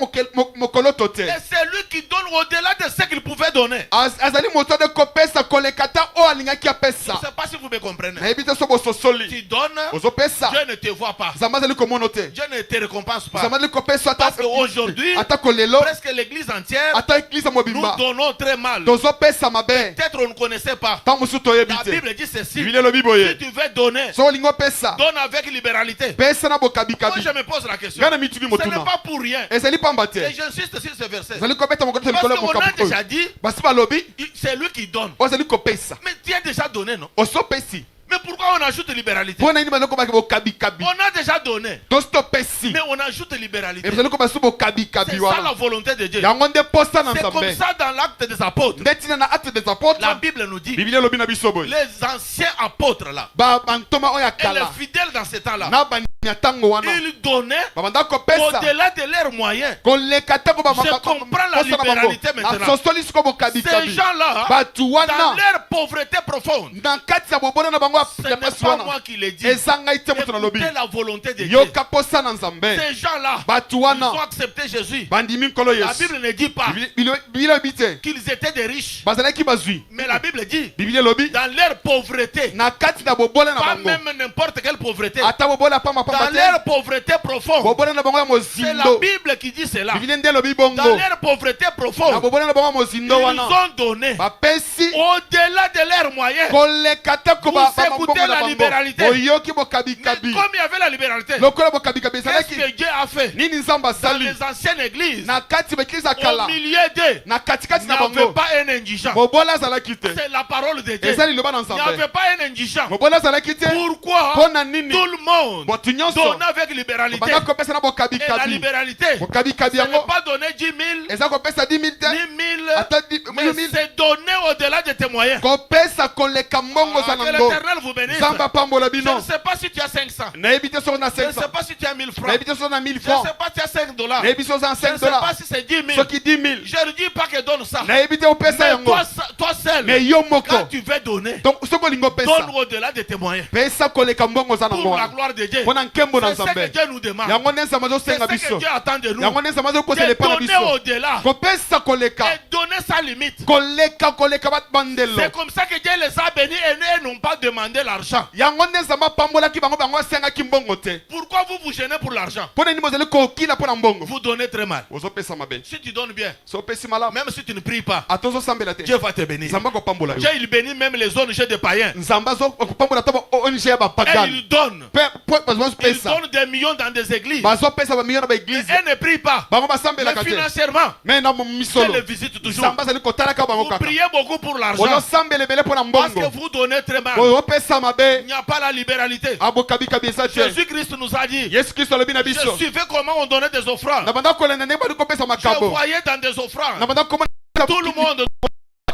B: mokolo tote.
A: Et c'est lui qui donne au-delà de ce qu'il pouvait donner.
B: Azali moto de kopesa kolekata o alingaki
A: Je
B: apesa.
A: ne sais pas si vous me comprenez.
B: Na ebite so bososoli.
A: Tu donnes,
B: Ozopesa.
A: Dieu ne te voit pas.
B: Nzamba zali komono te.
A: Dieu ne te récompense pas.
B: Nzamba zali kopesa ata
A: Parce qu'aujourd'hui,
B: ata kolelo
A: presque l'église entière,
B: ata eglise
A: nous
B: mobimba.
A: donnons très mal.
B: Tozopesa mabe.
A: Peut-être on ne connaissait pas.
B: Tant musu toyebi
A: La
B: te.
A: Bible dit ceci.
B: Biblia lobi
A: Si
B: boye.
A: tu veux donner,
B: So lingo pesa.
A: donne avec libéralité.
B: Pesa na bokabi
A: Moi,
B: kabi.
A: je me pose la question.
B: Gana mitubi
A: Ce n'est
B: motuna.
A: pas pour rien.
B: Ezali pamba te.
A: Et j'insiste sur ce verset.
B: Ezali kopeta mokolo te
A: Parce
B: likolo
A: qu'on a
B: mokabu.
A: déjà dit,
B: Basi balobi.
A: c'est lui qui donne.
B: Ozali kopesa.
A: Mais tu as déjà donné, non?
B: Osopesi.
A: Mais pourquoi on ajoute libéralité?
B: Pona ini bazoko ba bokabi kabi.
A: On a déjà donné.
B: Tostopesi.
A: Mais on ajoute libéralité.
B: Ezali ko basu bokabi kabi
A: C'est ça
B: wana.
A: la volonté de Dieu.
B: Yango nde posta na
A: C'est comme
B: Nzambe.
A: ça dans l'acte des apôtres.
B: Ndetina na acte des apôtres.
A: La Bible nous dit,
B: Biblia lobi na biso boy.
A: les anciens apôtres là,
B: Ba bantoma oya
A: et les
B: kala.
A: fidèles dans ce temps là,
B: Na banya tango wana.
A: ils donnaient
B: Babanda kopesa.
A: au-delà de leurs moyens.
B: Koleka tango ba
A: Je comprends la libéralité maintenant.
B: Asosoli siko bokabi
A: Ces
B: kabi.
A: gens-là,
B: Batu
A: dans
B: wana.
A: leur pauvreté profonde,
B: Na kati ya bobona na bango
A: ce
B: ya
A: n'est
B: pasi
A: pas
B: wana.
A: moi qui le dis.
B: Ezanga ite mutu na lobi.
A: Écoutez la volonté de Dieu.
B: Yoka posa na Nzambe.
A: Ces gens-là,
B: Batu
A: ils
B: wana.
A: ont accepté Jésus.
B: Bandimi nkolo
A: La
B: Yesu.
A: Bible ne dit pas
B: Biblia bite.
A: qu'ils étaient des riches.
B: Bazalaki bazui.
A: Mais la Bible dit,
B: Biblia lobi.
A: dans leur pauvreté,
B: Na kati na bobola na
A: pas
B: bango.
A: même n'importe quelle pauvreté,
B: Ata bobola pamba
A: dans
B: pamba te.
A: leur pauvreté profonde,
B: Bobola na bango ya
A: c'est la
B: mozindo.
A: Bible qui dit cela.
B: Biblia nde lobi
A: Dans
B: bongo.
A: leur pauvreté
B: Na
A: profonde,
B: bobola na bango ya mozindo
A: ils
B: wana.
A: ont donné
B: Bapesi.
A: au-delà de leurs moyens.
B: Koleka te ko ba
A: Vous écoutez la libéralité.
B: Oyoki bokabi
A: Mais
B: kabi.
A: comme il y avait la libéralité,
B: Lokola bokabi kabi
A: qu'est-ce
B: zalaki.
A: que Dieu a fait
B: Nini Nzamba
A: dans
B: sali.
A: les anciennes églises?
B: Na kati bekliza
A: Au
B: kala.
A: milieu d'eux,
B: Na katikati
A: il
B: na
A: n'y avait
B: bango.
A: pas un indigent.
B: Bobola zalaki te.
A: C'est la parole de Dieu.
B: Ezali loba na
A: Il n'y
B: Nzambe.
A: avait pas un indigent.
B: Bobola zalaki te.
A: Pourquoi
B: Pona nini?
A: tout le monde
B: Botu nyonso.
A: donne avec libéralité?
B: Banda kopesa na bokabi
A: Et la
B: kabi.
A: libéralité,
B: Bokabi kabi
A: ce n'est
B: yango.
A: pas donner 10 000,
B: Eza kopesa 10 000 te.
A: ni 1000,
B: Ata 10
A: mais
B: 000.
A: c'est donner au-delà de tes moyens.
B: Kopesa koleka mbongo
A: Ah, que
B: zanango.
A: l'Éternel vous bénisse.
B: Nzamba pambola
A: Je
B: bino.
A: ne sais pas si tu as 500.
B: Nayebi te so na
A: Je ne
B: 500.
A: sais pas si tu as 1000 francs.
B: Nayebi te so na 1000
A: Je ne
B: francs.
A: sais pas si tu as 5 dollars.
B: Nayebi so na
A: Je ne
B: 5
A: sais pas
B: dollars.
A: si c'est 10 000.
B: Soki 10 000.
A: Je ne dis pas que donne ça.
B: Nayebi te opesa
A: Mais
B: yango.
A: toi seul,
B: Mais yo moko.
A: quand tu veux donner,
B: Donc soko lingo pesa.
A: donne au-delà de tes moyens.
B: Pesa koleka mbongo zanango.
A: Pour la gloire de Dieu.
B: Pona nkembo na
A: C'est ce que
B: Nzambe.
A: Dieu nous demande.
B: Yango nde Nzambe
A: C'est
B: azosenga
A: ce que
B: biso.
A: Dieu attend de nous.
B: Yango nde Nzambe azokosela
A: De
B: epai na
A: donner
B: biso.
A: au-delà.
B: Kopesa koleka.
A: Et donner sa limite.
B: Koleka bat bandelo.
A: C'est comme ça que Dieu les a bénis et eux n'ont pas demandé l'argent.
B: Yango nde Nzambe apambolaki bango bango asengaki mbongo te.
A: Pourquoi vous vous gênez pour l'argent?
B: Pona nini bozali kokila pona mbongo.
A: Vous donnez très mal.
B: Ozopesa mabe.
A: Si tu donnes bien,
B: So opesi malamu.
A: même si tu ne pries pas,
B: Atozosambela te.
A: Dieu va te bénir.
B: Nzambe akopambola yo.
A: Dieu, il bénit même les ONG de païens.
B: Nzambe azopambola ta ba ONG ya
A: Et
B: bapagani.
A: il donne. Il
B: bazopesa.
A: donne des millions dans des églises.
B: Bazopesa ba millions na ba
A: Et
B: église.
A: elles ne prient pas.
B: Bango basambela
A: Mais
B: te.
A: financièrement,
B: Mais na
A: Dieu
B: misolo.
A: les visite toujours.
B: Nzambe azali kotalaka bango
A: Vous
B: kaka.
A: priez beaucoup pour l'argent.
B: Ozosambela ebele pona
A: Parce que
B: mbongo.
A: vous donnez très mal.
B: Ozopesa
A: Il
B: mabe.
A: n'y a pas la libéralité.
B: Abokabi kabisa te.
A: Jésus-Christ nous a dit,
B: Yesu Kristo alobi na
A: je
B: biso.
A: suivais comment on donnait des offrandes.
B: Na banda kolenda ndenge bali kopesa
A: Je
B: makabo.
A: voyais dans des
B: Na
A: offrandes.
B: banda komona
A: Tout le monde.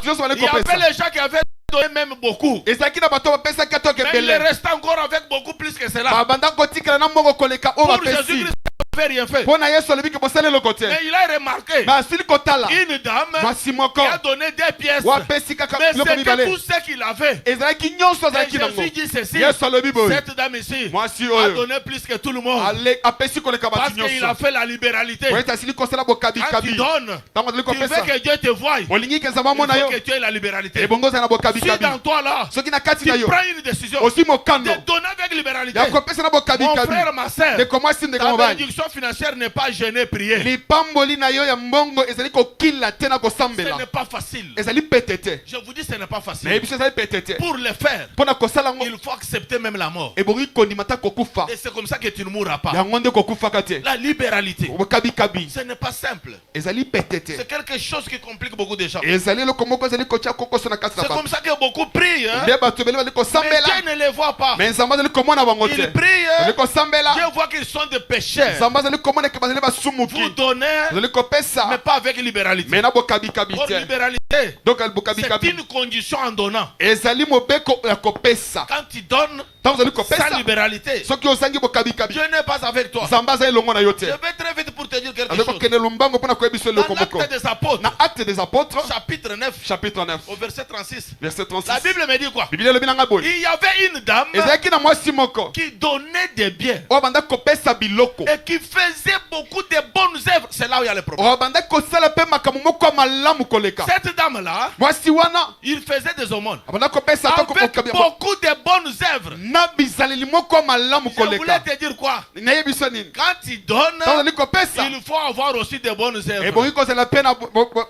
B: nyonso bali
A: Il y avait
B: kopesa.
A: les gens qui avaient donné même beaucoup.
B: Ezalaki na bato bapesaki atoke
A: Mais il
B: ebele.
A: reste encore avec beaucoup plus que cela.
B: Babanda kotikala na mbongo koleka oyo
A: Pour
B: bapesi.
A: Jésus-Christ, il n'avait rien fait.
B: Mpo na Yesu alobi ke bosala eloko te.
A: Mais il a remarqué
B: Mais asili kotala.
A: une dame
B: Mwasi moko.
A: qui a donné des pièces.
B: Wapesi kaka
A: Mais
B: biloko
A: c'était
B: mibale.
A: tout ce qu'il avait.
B: Ezalaki nyonso
A: Et
B: azalaki nango.
A: Jésus dit ceci.
B: Yesu alobi boye.
A: Cette dame ici
B: Mwasi
A: a
B: oyo.
A: donné plus que tout le monde.
B: Apesi koleka
A: Parce
B: bato
A: qu'il a
B: nyonso.
A: fait la libéralité.
B: Oyo ete asili kosala bokabi
A: Quand tu
B: kabi.
A: donnes,
B: Ntango azali
A: tu veux
B: kopesa.
A: que Dieu te voie.
B: Olingi ke nzambe
A: Il
B: amona
A: faut
B: yo.
A: que tu aies la libéralité.
B: Ebongo ozala na bokabi
A: Si
B: kabi.
A: dans toi là,
B: Soki na kati
A: tu
B: na yo.
A: prends une décision
B: Osi
A: de
B: mokando.
A: donner avec libéralité,
B: Ya kopesa na bokabi
A: mon
B: kabi.
A: frère, ma soeur,
B: Ndeko mwasi ndeko
A: ta
B: mobali.
A: bénédiction situation financière n'est pas gênée, prier.
B: lipamboli na yo ya mbongo ezali kokila te na
A: Ce
B: kosambela
A: n'est pas facile.
B: ezali pete te
A: Je vous dis, ce n'est pas facile.
B: na biso ezali pete te
A: Pour le faire,
B: mpona kosala yango
A: il faut accepter même la mort.
B: ebongi kondima ta kokufa
A: Et c'est comme ça que tu ne mourras pas.
B: yango nde kokufaka te
A: La libéralité,
B: okabikabi
A: ce n'est pas simple.
B: ezali pete te
A: C'est quelque chose qui complique beaucoup de gens.
B: ezali eloko moko ezali kotia kokoso na kati na
A: C'est
B: bato
A: comme ça que beaucoup prient. Hein?
B: nde bato ebele bazali
A: Mais
B: kosambela
A: Dieu ne les voit pas.
B: me nzambe azali komona bango te
A: Ils prient.
B: bazali kosambela
A: Dieu voit qu'ils sont des pécheurs.
B: nzambe azali komona ke bazali
A: Vous
B: basumuki
A: donnez,
B: bazali
A: mais
B: kopesa
A: pas avec libéralité.
B: me na bokabikabi
A: Or,
B: te
A: libéralité,
B: donc
A: c'est
B: bokabikabi
A: une condition en donnant.
B: ezali mobeko ya kopesa
A: Quand tu donnes
B: ntango ozali
A: sans
B: kopesa
A: libéralité,
B: soki ozangi bokabikabi
A: Dieu n'est pas avec toi.
B: nzambe azali elongo na yo te
A: Je vais très vite pour te dire quelque
B: azali
A: chose.
B: kokende lombango mpona koyebisa
A: Dans
B: eloko moko
A: l'acte des apôtres,
B: na acte des apôtres
A: chapitre 9,
B: chapitre 9
A: au verset 36,
B: verset
A: la
B: 36
A: Bible me dit quoi?
B: biblia elobi nanga boye
A: Il y avait une dame
B: ezalaki na mwasi moko
A: qui donnait des biens
B: oyo banda kopesa biloko
A: et qui faisait beaucoup de bonnes œuvres. C'est là où il y a le problème.
B: oyo banda kosala mpe makambo moko ya malamu koleka
A: Cette dame-là,
B: mwasi wana
A: il faisait des aumônes
B: abanda kopesa ata
A: avec beaucoup de bonnes œuvres.
B: na bizaleli moko ya malamu
A: Je voulais
B: koleka
A: te dire quoi?
B: nayebiso nini
A: Quand tu donnes,
B: ntango ozali kopesa
A: il faut avoir aussi de bonnes œuvres.
B: ebongi kozala mpe na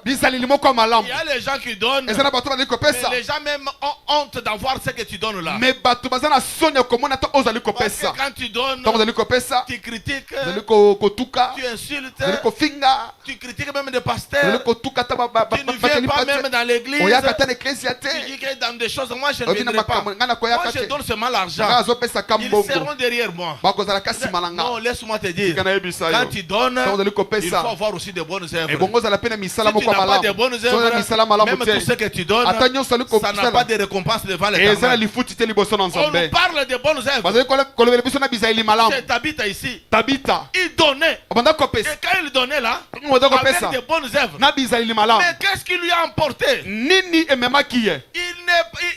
B: bizaleli moko ya
A: Il
B: malamu
A: y a les gens qui donnent,
B: eza na bato bazali kopesa
A: mais les gens même ont honte d'avoir ce que tu donnes là.
B: me bato baza na soni ya komona ata oyo ozali
A: Parce que
B: kopesa
A: quand tu donnes,
B: ntango ozali kopesa
A: tu critiques,
B: ozali kotuka
A: tu insultes,
B: ozali kofinga
A: tu critiques même des
B: ozali
A: pasteurs.
B: kotuka ata
A: Tu ne viens pas même dans l'église.
B: oyaka ata na eklezia te
A: Tu dis que dans des choses, moi je ne
B: obi na
A: viendrai pas.
B: makambo nga na
A: Moi
B: koyaka
A: je
B: te
A: donne seulement
B: nga
A: l'argent.
B: azopesaka
A: Ils
B: mbongo
A: seront derrière moi.
B: bakozalaka nsima na
A: Non,
B: nga
A: laisse-moi te dire.
B: tika nayebisa
A: Quand
B: yo
A: tu donnes,
B: ntango ozali
A: il faut
B: kopesa
A: avoir aussi de bonnes œuvres.
B: ebongo ozala mpe na misala
A: Si tu
B: moko ya
A: n'as pas de
B: malamu
A: bonnes
B: soki oza na misala
A: œuvres,
B: malamu
A: même tout ce
B: te
A: que tu donnes,
B: ata nyonso ali
A: ça n'a pas
B: kosala
A: de récompense devant
B: eza na
A: l'éternel.
B: lifuti te liboso na
A: On
B: nzambe
A: nous parle de bonnes œuvres.
B: bazali kolobela biso na bizaleli malamu
A: Tu habites ici.
B: tabita
A: Il donnait.
B: abanda
A: Et
B: kopesa
A: quand il donnait là,
B: ntango oza
A: avec
B: kopesa
A: de bonnes œuvres,
B: na bizaleli malamu
A: mais qu'est-ce qui lui a emporté?
B: nini ememaki ye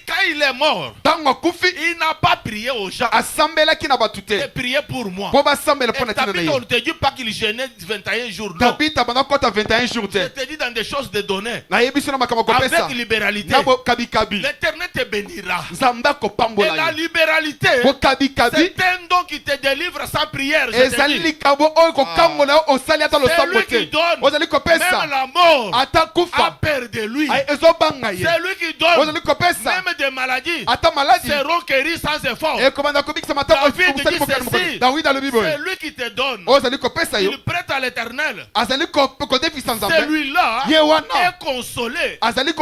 A: Quand il est mort,
B: ntango akufi
A: il n'a pas prié aux gens.
B: asambelaki na bato
A: Il
B: te
A: a prié pour moi.
B: mpo basambela
A: Et
B: mpo na ntina na
A: Tabitha, on
B: ye
A: ne te dit pas qu'il gênait 21 jours. Non.
B: tabita abanda kota 21 jours
A: Je
B: te
A: te dis dans des choses de donner.
B: nayebi so na makambo kopesa
A: Avec libéralité.
B: na bokabikabi
A: L'éternel te bénira.
B: nzambe
A: Et la
B: akopambola ye
A: libéralité,
B: bokabikabi
A: c'est un don qui te délivre sans prière. je te
B: ezali
A: dis.
B: likambo oyo kokambola yo osali ata
A: C'est
B: losambo
A: lui qui
B: te
A: donne.
B: ozali
A: Même
B: kopesa
A: la mort
B: ata
A: a
B: kufa
A: peur de lui.
B: ezobanga ye
A: C'est lui qui donne.
B: ozali kopesa
A: Même des maladies
B: ata maladi
A: seront guéries sans effort.
B: ekomanda kobikisa matako
A: David dit
B: osali mokano
A: ceci.
B: mokano dawidi alobi boye
A: C'est lui qui te donne.
B: oyo ozali kopesa yo
A: Il prête à l'éternel.
B: azali kodefisa nzambe
A: Celui-là
B: ye wana
A: est consolé.
B: azali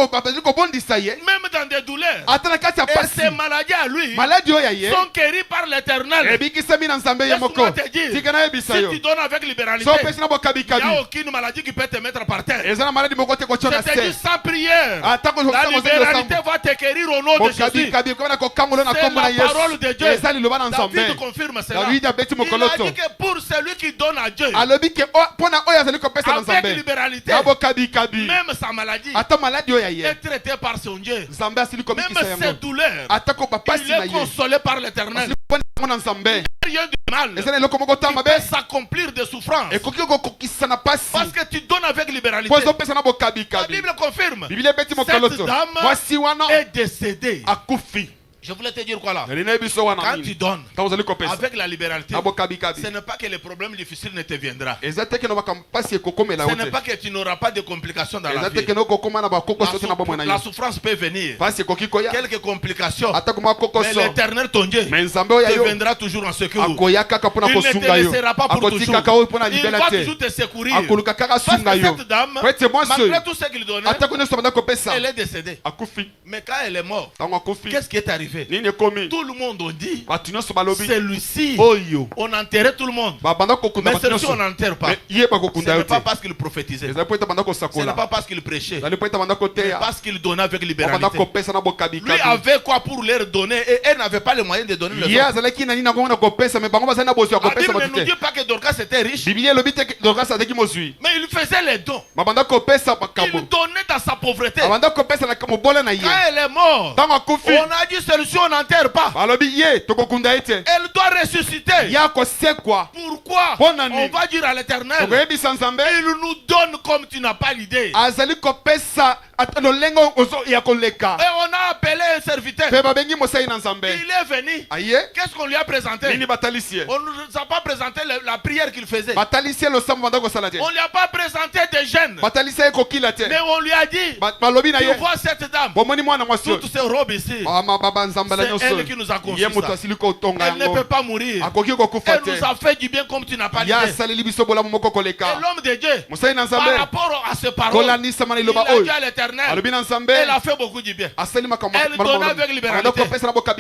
B: kobondisa ye
A: Même dans des douleurs.
B: ata na kati ya
A: Et
B: pasi
A: ces maladies à lui
B: maladi oyo ya ye
A: sont guéries par l'éternel.
B: ebikisami na nzambe ye moko
A: Laisse-moi te dire,
B: tika nayebisa
A: si
B: yo
A: tu donnes avec libéralité,
B: so opesi na
A: il n'y a
B: bokabikabi
A: aucune maladie qui peut te mettre par terre.
B: eza na maladi moko te kotyo na
A: Je te dis
B: se
A: sans prière.
B: ata
A: La libéralité va te guérir au nom de Jésus.
B: bokabikabi ekomana kokangola na
A: C'est
B: kombo na
A: la parole de
B: yesu
A: Dieu.
B: eza liloba na
A: David
B: nzambe
A: confirme cela.
B: dawidi abeti
A: Il a
B: mokoloto
A: dit que pour celui qui donne à Dieu,
B: alobi ke mpo na oyo azali kopesa na
A: avec
B: nzambe
A: libéralité,
B: na bokabikabi
A: même sa maladie
B: ata maladi oyo ya ye
A: est traitée par son Dieu.
B: nzambe asili komikisa
A: Même ses
B: yango
A: douleurs,
B: ata ko bapasi
A: il
B: na
A: est
B: ye
A: consolé par l'éternel.
B: asili kobonisa yango na nzambe
A: Rien de mal
B: eza na eloko moko ta
A: qui
B: mabe
A: peut s'accomplir de souffrance.
B: ekoki kokokisa na pasi
A: Parce que tu donnes avec libéralité.
B: po ezopesa na
A: La
B: bokabikabi
A: Bible confirme.
B: biblia ebeti mokoloto
A: Cette dame
B: mwasi wana
A: est décédée.
B: akufi
A: Je voulais te dire quoi là?
B: nalina yebiso wana
A: Quand tu
B: nini
A: donnes
B: ntango ozali kopesa
A: avec la libéralité,
B: na bokabikabi
A: ce n'est pas que les problèmes difficiles ne te viendront.
B: eza te keno makambo pasi ekokomela
A: Ce
B: yo
A: n'est
B: te
A: pas que tu n'auras pas de complications dans la
B: eza te
A: vie.
B: keno okokoma na bakokoso te na bomoi na
A: La
B: yo
A: souffrance peut venir.
B: pasi ekoki koya
A: Quelques complications.
B: ata koma
A: Mais
B: kokoso
A: l'éternel ton Dieu
B: me nzambe oyo ya
A: te
B: yo
A: viendra toujours en secours.
B: akoya kaka mpona
A: Il ne
B: kosunga
A: te
B: yo
A: laissera pas pour toujours.
B: akotikaka oyo mpona
A: Il
B: libela
A: va
B: te
A: toujours te secourir.
B: akoluka kaka
A: Parce
B: asunga
A: que
B: yo
A: cette dame,
B: po ete mwasi oyo
A: malgré tout ce qu'il donnait,
B: ata ko nyonso banda kopesa
A: elle est décédée.
B: akufi
A: Mais quand elle est morte,
B: ntango akufi
A: qu'est-ce qui est arrivé?
B: nini ekomi
A: Tout le monde a dit,
B: bato nyonso balobi
A: celui-ci,
B: oyo
A: on enterrait tout le monde.
B: babanda kokunda
A: Mais
B: bato
A: celui-ci, on
B: nyonso
A: n'enterre pas.
B: me ye
A: Ce
B: bakokunda
A: n'est
B: yo
A: pas
B: te
A: parce qu'il prophétisait.
B: ezali po ete banda
A: Ce n'est
B: kosakola
A: pas parce qu'il prêchait.
B: ezali po ete banda
A: Mais
B: koteya
A: parce qu'il donnait avec
B: banda
A: libéralité.
B: kopesa na
A: Lui
B: bokabikabi
A: avait quoi pour leur donner et elle n'avait pas les moyens de donner les
B: ye
A: autres.
B: azalaki na nini nango na kopesa me bango bazali na bozwi ya
A: La
B: kopesa
A: Bible ne
B: bato
A: nous
B: te
A: dit pas que Dorcas était riche,
B: bibilia elobi te dorkas azalaki mozwi
A: mais il faisait les dons.
B: babanda kopesa
A: Il
B: makambo
A: donnait dans sa pauvreté.
B: babanda kopesa na mobola na ye
A: Quand elle est morte,
B: ntango akufi
A: on a dit celui-ci on n'enterre pas.
B: balobi ye tokokunda ye te
A: Elle doit ressusciter.
B: ya kosekwa
A: Pourquoi?
B: Bonne
A: On va dire à l'éternel,
B: tokoyebisa nzambe
A: il nous donne comme tu n'as pas l'idée.
B: azali kopesa ata lolenge ya koleka
A: Et on a appelé un serviteur.
B: Pe babengi mosali na Nzambe.
A: Il est venu.
B: Aye.
A: Qu'est-ce qu'on lui a présenté?
B: Nini batalisie.
A: On ne nous a pas présenté la prière qu'il faisait.
B: Batalisie lo sambo banda ko sala te.
A: On lui a pas présenté des jeunes.
B: Batalisie ko kila te.
A: Mais on lui a dit,
B: Balobi na
A: tu
B: ye.
A: vois cette dame,
B: Bomoni mwana mwasi.
A: toutes ces robes ici,
B: Ama baba Nzambe la
A: c'est
B: nyoso.
A: elle qui nous a conçu
B: Ye moto
A: ça.
B: asili ko tonga
A: Elle ne
B: yango.
A: peut pas mourir.
B: Akoki ko kufa
A: Elle
B: te.
A: nous a fait du bien comme tu n'as pas dit.
B: Ya
A: Et
B: saleli biso bolamu moko koleka.
A: l'homme de Dieu,
B: Mosali na
A: par
B: Nzambe.
A: rapport à ces paroles,
B: Kolani sama na
A: il
B: iloba
A: a
B: oyo.
A: dit à l'Éternel,
B: Alobi na Nzambe.
A: elle a fait beaucoup du bien.
B: Asali makambo.
A: Elle donne avec libéralité.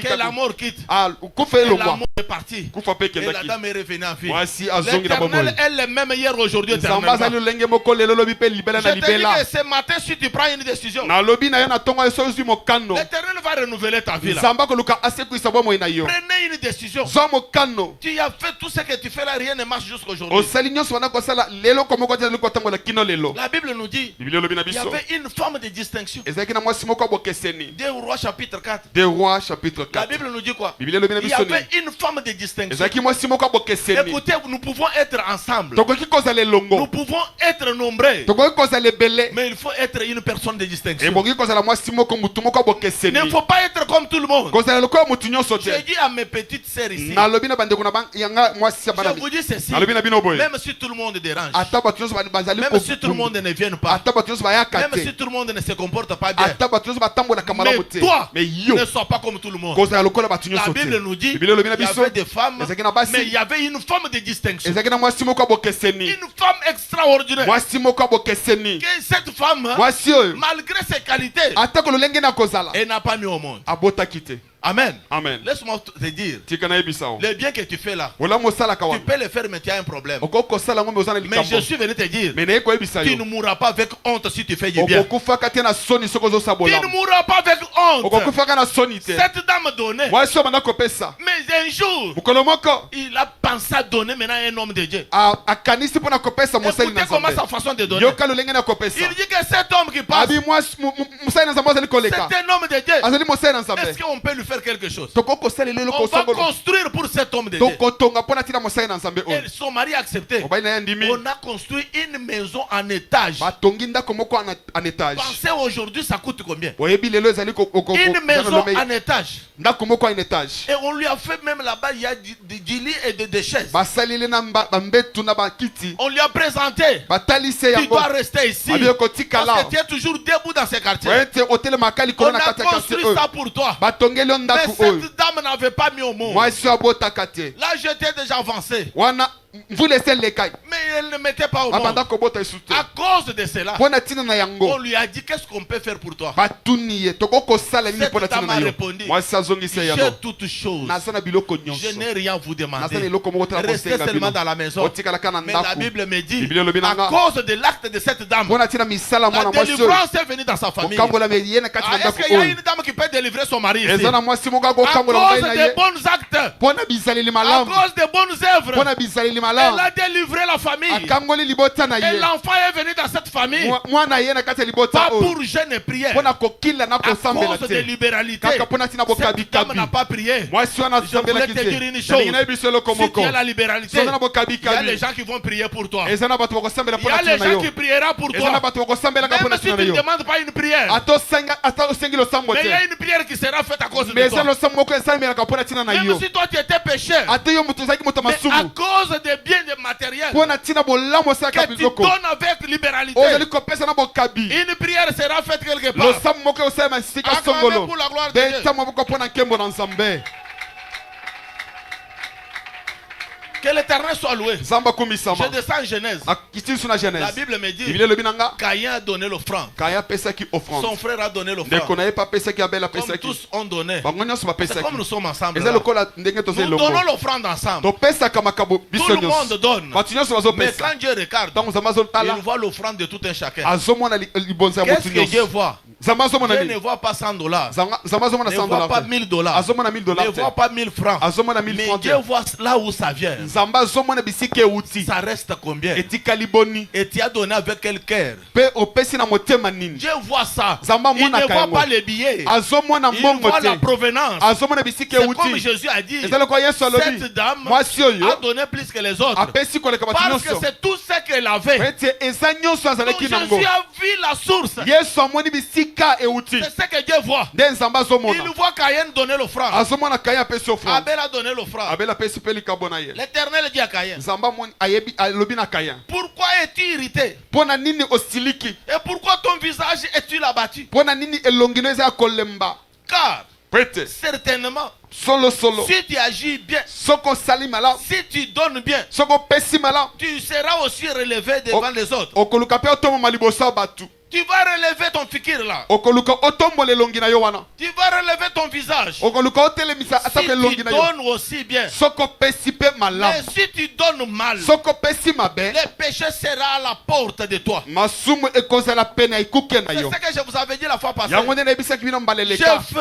A: Que la mort quitte.
B: Ah, kufa
A: Et
B: elo
A: la
B: kwa.
A: mort est partie.
B: Kufa pe
A: Et la
B: kendaki.
A: dame est revenue en vie.
B: Mwasi azongi na bomoi.
A: L'Éternel, elle est même hier, aujourd'hui,
B: Nzambe azali
A: éternellement.
B: lolenge moko lelo lobi pe libela na
A: Je te dis
B: libela.
A: que ce matin, si tu prends une décision,
B: Na lobi na yo na tongo eso zwi mokano.
A: l'Éternel va renouveler ta vie là.
B: Nzambe akoluka asekwisa bomoi na yo.
A: Prenez une décision.
B: Zwa mokano.
A: Tu as fait tout ce que tu fais là, rien ne marche jusqu'aujourd'hui.
B: Osali nyonso wana kosala lelo komoko te liko tango la kino lelo.
A: La Bible nous dit,
B: Biblia lobi na
A: il y
B: biso.
A: avait une forme de distinction.
B: Ezaki na mwasi moko abokeseni.
A: 2 Rois chapitre 4.
B: Des Rois chapitre
A: La
B: 4.
A: Bible nous dit quoi?
B: Biblia lobi na
A: Il y
B: biso ni.
A: avait une forme de distinction.
B: Ezaki mwasi moko abokeseni.
A: Écoutez, nous pouvons être ensemble.
B: Tokoki kozala
A: Nous
B: longo.
A: pouvons être nombreux.
B: Tokoki kozala belé.
A: Mais il faut être une personne de distinction.
B: Ebongi kozala mwasi moko mutu moko
A: Il ne
B: abokeseni.
A: faut pas être comme tout le monde.
B: Kozala lokola mutu nyonso te.
A: J'ai dit à mes petites sœurs ici,
B: Na lobi na bandeko na bang yanga mwasi abana.
A: je vous dis ceci,
B: Na lobi na bino boye.
A: même si tout le monde dérange,
B: Ata batu nyonso bazali
A: même si tout le monde ne vient pas,
B: ata batu nyonso bayaka
A: même
B: te.
A: si tout le monde ne se comporte pas bien,
B: Ata batu nyonso batambola kamala
A: mais
B: mote.
A: toi,
B: Mais yo
A: ne sois pas comme tout le monde.
B: kozala lokola batu
A: La
B: nyonso
A: Bible
B: te.
A: nous dit
B: Biblia lobi na
A: qu'il y
B: biso.
A: avait des femmes,
B: Ezaki na basi.
A: mais il y avait une forme de distinction.
B: Ezaki na mwasi moko abokeseni.
A: Une femme extraordinaire.
B: Mwasi moko abokeseni.
A: Que cette femme,
B: Mwasi oyo
A: malgré ses qualités,
B: ata kololenge na kozala
A: elle n'a pas mis au monde.
B: abotaki te.
A: Amen.
B: Amen.
A: Laisse-moi te dire,
B: Tika na yebisa o.
A: le bien que tu fais là,
B: Wala mosala
A: tu
B: kawa.
A: peux le faire, mais tu as un problème.
B: Oko kosala ngombe ozana
A: Mais je
B: likambo.
A: suis venu te dire,
B: Mais naye koyebisa
A: tu
B: yo.
A: ne mourras pas avec honte si tu fais du bien.
B: Okokufaka te na soni soko zo
A: Tu
B: sabola.
A: ne mourras pas avec honte.
B: Okokufaka na soni te.
A: Cette dame donnait.
B: Mwasi oyo banda kopesa.
A: Mais un jour,
B: Mukolo moko
A: il a pensé à donner maintenant à un homme de Dieu.
B: akanisi mpona kopesa mosali na
A: Écoutez comment
B: Nzambe.
A: sa façon de donner.
B: Yoka lolenge na kopesa.
A: Il dit que cet homme qui passe,
B: Abi mwasi mosali na Nzambe azali
A: c'est
B: koleka.
A: un homme de Dieu.
B: Azali mosali na Nzambe.
A: Est-ce qu'on peut lui faire quelque chose?
B: Toko kosala lelo
A: On va
B: kosongolo.
A: construire pour cet homme de Dieu.
B: Tokotonga mpona tina mosali na Nzambe oyo.
A: Et son mari a accepté.
B: Obai na ye ndimi.
A: On a construit une maison en étage.
B: Batongi ndako moko en étage.
A: Pensez aujourd'hui, ça coûte combien?
B: Oyebi lelo ezali
A: Une maison en étage.
B: ndako moko en étage.
A: Et on lui a fait même là-bas, il y a du lit et des chaises.
B: Basaleli na bambetu na bakiti.
A: On lui a présenté.
B: Batalise
A: Tu
B: yango.
A: dois rester ici.
B: Abi kotika
A: Parce
B: la.
A: que tu es toujours debout dans ces quartiers.
B: Wete hotele makali
A: On
B: kolona
A: a
B: kati ya quartier
A: construit
B: oyo.
A: ça pour toi.
B: Batongeli
A: Mais
B: ndako oyo.
A: cette dame n'avait pas mis au monde.
B: Mwasi abotaka te.
A: Là, j'étais déjà avancé.
B: Wana vous laissez les kai.
A: Mais elle ne mettait pas au monde.
B: Abanda kobota isute.
A: À cause de cela,
B: Pona tina na
A: on
B: yango.
A: lui a dit qu'est-ce qu'on peut faire pour toi.
B: Batuni ye toko kosala nini
A: Cette
B: pona tina
A: dame
B: na
A: a
B: yo.
A: répondu,
B: Mwasi azongisa
A: j'ai
B: yango.
A: toutes choses.
B: Nazana biloko
A: Je
B: nyonso.
A: n'ai rien à vous
B: Nazana
A: demander.
B: eloko moko tala
A: Restez
B: kosenga
A: seulement
B: bino.
A: dans la maison.
B: Otika la kana
A: Mais la
B: ndako.
A: Bible me dit,
B: Biblia lobi
A: à
B: nanga.
A: cause de l'acte de cette dame,
B: Pona tina misala
A: la
B: mwana mwasi oyo.
A: délivrance est venue dans sa famille.
B: Okambola me yena kati na
A: Est-ce
B: ndako
A: qu'il y a
B: oyo.
A: une dame qui peut délivrer son mari ici?
B: Ezana mwasi moko
A: À
B: akokambola
A: cause
B: ngai na
A: des
B: ye.
A: bons actes,
B: Pona bizaleli
A: à
B: malamu.
A: cause des bonnes œuvres,
B: Pona bizaleli
A: elle
B: malamu.
A: a délivré la famille.
B: Akangoli libota na
A: Et
B: ye.
A: l'enfant est venu dans cette famille,
B: Mwana ye na kati ya libota
A: pas
B: oyo.
A: pour jeûne et prière.
B: Pona kokila na
A: À
B: kosambela
A: cause de
B: te.
A: libéralité,
B: Kaka pona tina bokabi
A: cette dame
B: kabi.
A: n'a pas prié.
B: Mwasi wana
A: Je voulais
B: sambela
A: te dire une
B: kite.
A: chose.
B: Nalingina yebiso eloko
A: Si tu
B: moko.
A: as la libéralité,
B: Sona na bokabi
A: il y a les
B: kabi.
A: gens qui vont prier pour toi.
B: Ezana bato bakosambela
A: Il y
B: pona
A: a
B: tina
A: les
B: na
A: gens
B: yo.
A: qui prieront pour
B: Ezana
A: toi.
B: bato bakosambela
A: Même
B: pona
A: si
B: tina
A: tu
B: na
A: ne
B: yo.
A: demandes pas une prière.
B: Ata osengi losambo
A: Mais il y a
B: te.
A: une prière qui sera faite à cause de
B: Mais
A: toi.
B: ezana losambo moko esalemela pona tina na
A: Même
B: yo.
A: si toi tu étais pécheur.
B: Ate yo mutu ozalaki moto
A: Mais à
B: masumu.
A: cause des biens de matériel
B: Pona tina bolamu osalaka
A: que tu
B: biloko.
A: donnes avec libéralité,
B: Ozali kopesa na bokabi.
A: une prière sera faite quelque part.
B: Losambo moko osalema sika
A: Acclamez
B: songolo.
A: pour la gloire de Dieu.
B: Beta maboko pona nkembo na Nzambe.
A: Que l'Éternel soit loué.
B: Nzamba kumisama.
A: Je descends en Genèse.
B: Akiti suna
A: La
B: Genèse.
A: Bible me dit,
B: Biblia lobi nanga.
A: Caïn a donné l'offrande.
B: Kaya pesaki offrande.
A: Son frère a donné
B: Ndeko
A: l'offrande.
B: na ye pa pesaki abela
A: Comme
B: pesaki.
A: tous ont donné.
B: Bango nyonso
A: C'est
B: bapesaki.
A: comme nous sommes ensemble.
B: Eza
A: là.
B: lokola ndenge toza
A: Nous donnons
B: elongo.
A: l'offrande ensemble.
B: Topesaka makabo
A: Tout
B: biso
A: le monde
B: nyonso.
A: donne.
B: Bato nyonso
A: Mais
B: bazopesa.
A: quand Dieu regarde,
B: Ntango Nzambe azotala
A: il voit l'offrande de tout un chacun.
B: azomona libonza ya
A: Qu'est-ce
B: motu
A: que Dieu
B: nyonso.
A: voit?
B: Nzambe azomona
A: Dieu ne
B: nini?
A: voit pas 100 $.
B: Nzambe azomona
A: Ne
B: 100
A: voit pas
B: $.
A: 1000 $.
B: Azomona 1000
A: Ne
B: $
A: voit
B: te.
A: pas 1000 francs.
B: Azomona 1000
A: Mais
B: francs
A: Dieu
B: te.
A: voit là où ça vient.
B: Nzambe azomona bisika euti.
A: Ça reste combien?
B: Etikali boni.
A: Et tu as donné avec quel cœur?
B: Pe opesi na motema nini?
A: Dieu voit ça.
B: Nzambe
A: Il ne
B: amonaka
A: voit
B: yango.
A: pas les billets.
B: Azomona
A: Il
B: mbongo
A: voit la
B: te.
A: provenance.
B: Azomona bisika
A: C'est comme
B: euti.
A: Jésus a dit.
B: Ezali kwa Yesu alobi.
A: Cette dame
B: Mwasi oyo
A: a donné plus que les autres.
B: apesi koleka bato
A: Parce que
B: nyonso.
A: c'est tout ce qu'elle avait.
B: Ete eza nyonso
A: Donc
B: azalaki
A: Jésus
B: nango.
A: a vu la source.
B: Yesu amoni bisika esika euti
A: C'est ce que Dieu voit.
B: nde nzambe
A: Il
B: azomona
A: voit Caïn donner l'offrande.
B: azomona Kain apesi offrande
A: Abel a donné l'offrande.
B: Abel apesi mpe likambo na ye
A: L'Éternel dit à Caïn,
B: nzambe amoni ayebi alobi na Kain
A: pourquoi es-tu irrité?
B: mpo na nini osiliki
A: Et pourquoi ton visage est-il abattu?
B: mpo na nini elongi no eza ya kolemba
A: Car
B: pete
A: certainement,
B: solo
A: si tu agis bien,
B: soki osali malamu
A: si tu donnes bien,
B: soki opesi malamu
A: tu seras aussi relevé devant les autres.
B: okoluka mpe otomboma liboso ya bato
A: Tu vas relever ton fikir là.
B: okoluka otombola elongi na yo wana
A: Tu vas relever ton visage.
B: okoluka otelemisa
A: Si
B: atako elongi
A: tu
B: na yo
A: donnes aussi bien.
B: soki opesi mpe
A: Mais
B: malamu
A: si tu donnes mal,
B: soki opesi mabe
A: le péché sera à la porte de toi.
B: masumu ekozala pene ya ekuke na
A: C'est
B: yo
A: ce que je vous avais dit la fois passée.
B: yango nde nayebisaki bino mbala
A: Je
B: eleka
A: fais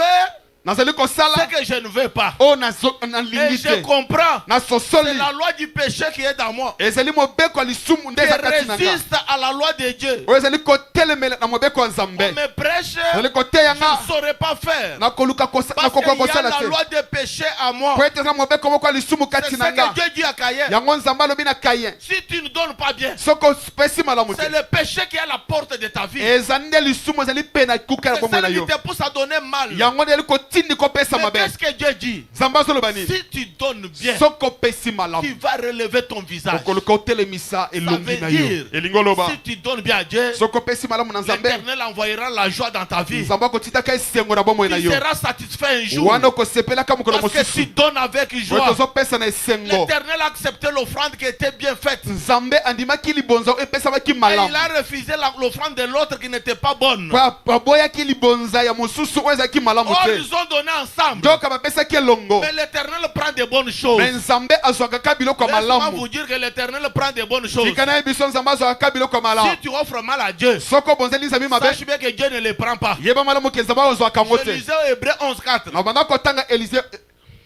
B: nazali
A: ce
B: kosala
A: que je ne veux pas.
B: oyo
A: Et
B: nalingi
A: je
B: te
A: comprends. C'est
B: nasosoli
A: la loi du péché qui est dans moi.
B: ezali mobeko ya lisumu nde
A: Qui
B: eza kati na nga
A: résiste à la loi de Dieu.
B: oyo ezali kotelemela na mobeko ya
A: On
B: nzambe
A: me prêche,
B: ezali koteya
A: je
B: nga
A: ne saurais pas faire.
B: nakoluka
A: Parce
B: nakoka
A: qu'il y a
B: kosala
A: la
B: te
A: loi de péché à moi.
B: po ete eza mobeko moko ya lisumu
A: C'est
B: kati
A: ce
B: na nga
A: que Dieu dit à Caïn.
B: yango nzambe alobi na Kain
A: Si tu ne donnes pas bien,
B: soki opesi malamu
A: c'est
B: te
A: le péché qui est à la porte de ta vie.
B: ezali nde lisumu ezali pene na ekuke na
A: C'est
B: bomoi na
A: celle qui
B: yo
A: te pousse à donner mal.
B: yango nde ezali kotindi kopesa
A: Mais
B: mabe
A: qu'est-ce que Dieu dit?
B: nzambe azoloba nini
A: Si tu donnes bien,
B: soki opesi
A: tu
B: malamu
A: vas relever ton visage.
B: okoluka otelemisa
A: Ça
B: elongi
A: veut
B: na
A: dire,
B: yo elingi oloba
A: si tu donnes bien à Dieu,
B: soki opesi malamu na nzambe
A: l'Éternel envoyera la joie dans ta vie.
B: nzambe akotitaka esengo na bomoi na
A: Tu
B: yo
A: seras satisfait un jour.
B: wana okosepelaka mokolo
A: Parce que tu
B: mosusu
A: donnes avec
B: oyo
A: joie.
B: tozopesa na esengo
A: L'Éternel a accepté l'offrande qui était bien faite.
B: nzambe andimaki libonza oyo epesamaki
A: Et
B: malamu
A: il a refusé l'offrande de l'autre qui n'était pas bonne.
B: po aboyaki libonza ya mosusu oyo ezalaki malamu
A: Or,
B: te
A: ils ont donné ensemble.
B: nzoka bapesaki elongo
A: Mais l'Éternel prend des bonnes choses.
B: me nzambe azwakaka biloko ya
A: Laisse-moi
B: malamu
A: vous dire que l'Éternel prend des bonnes choses.
B: tika na ye biso nzambe azwakaka biloko ya malamu
A: Si tu offres mal à Dieu,
B: soki obonzeli nzambe mabe
A: sache bien que Dieu ne les prend pas.
B: yeba malamu ke nzambe azwaka yango
A: Je
B: te
A: lisais au Hébreu 11.4.
B: na banda kotanga Élysée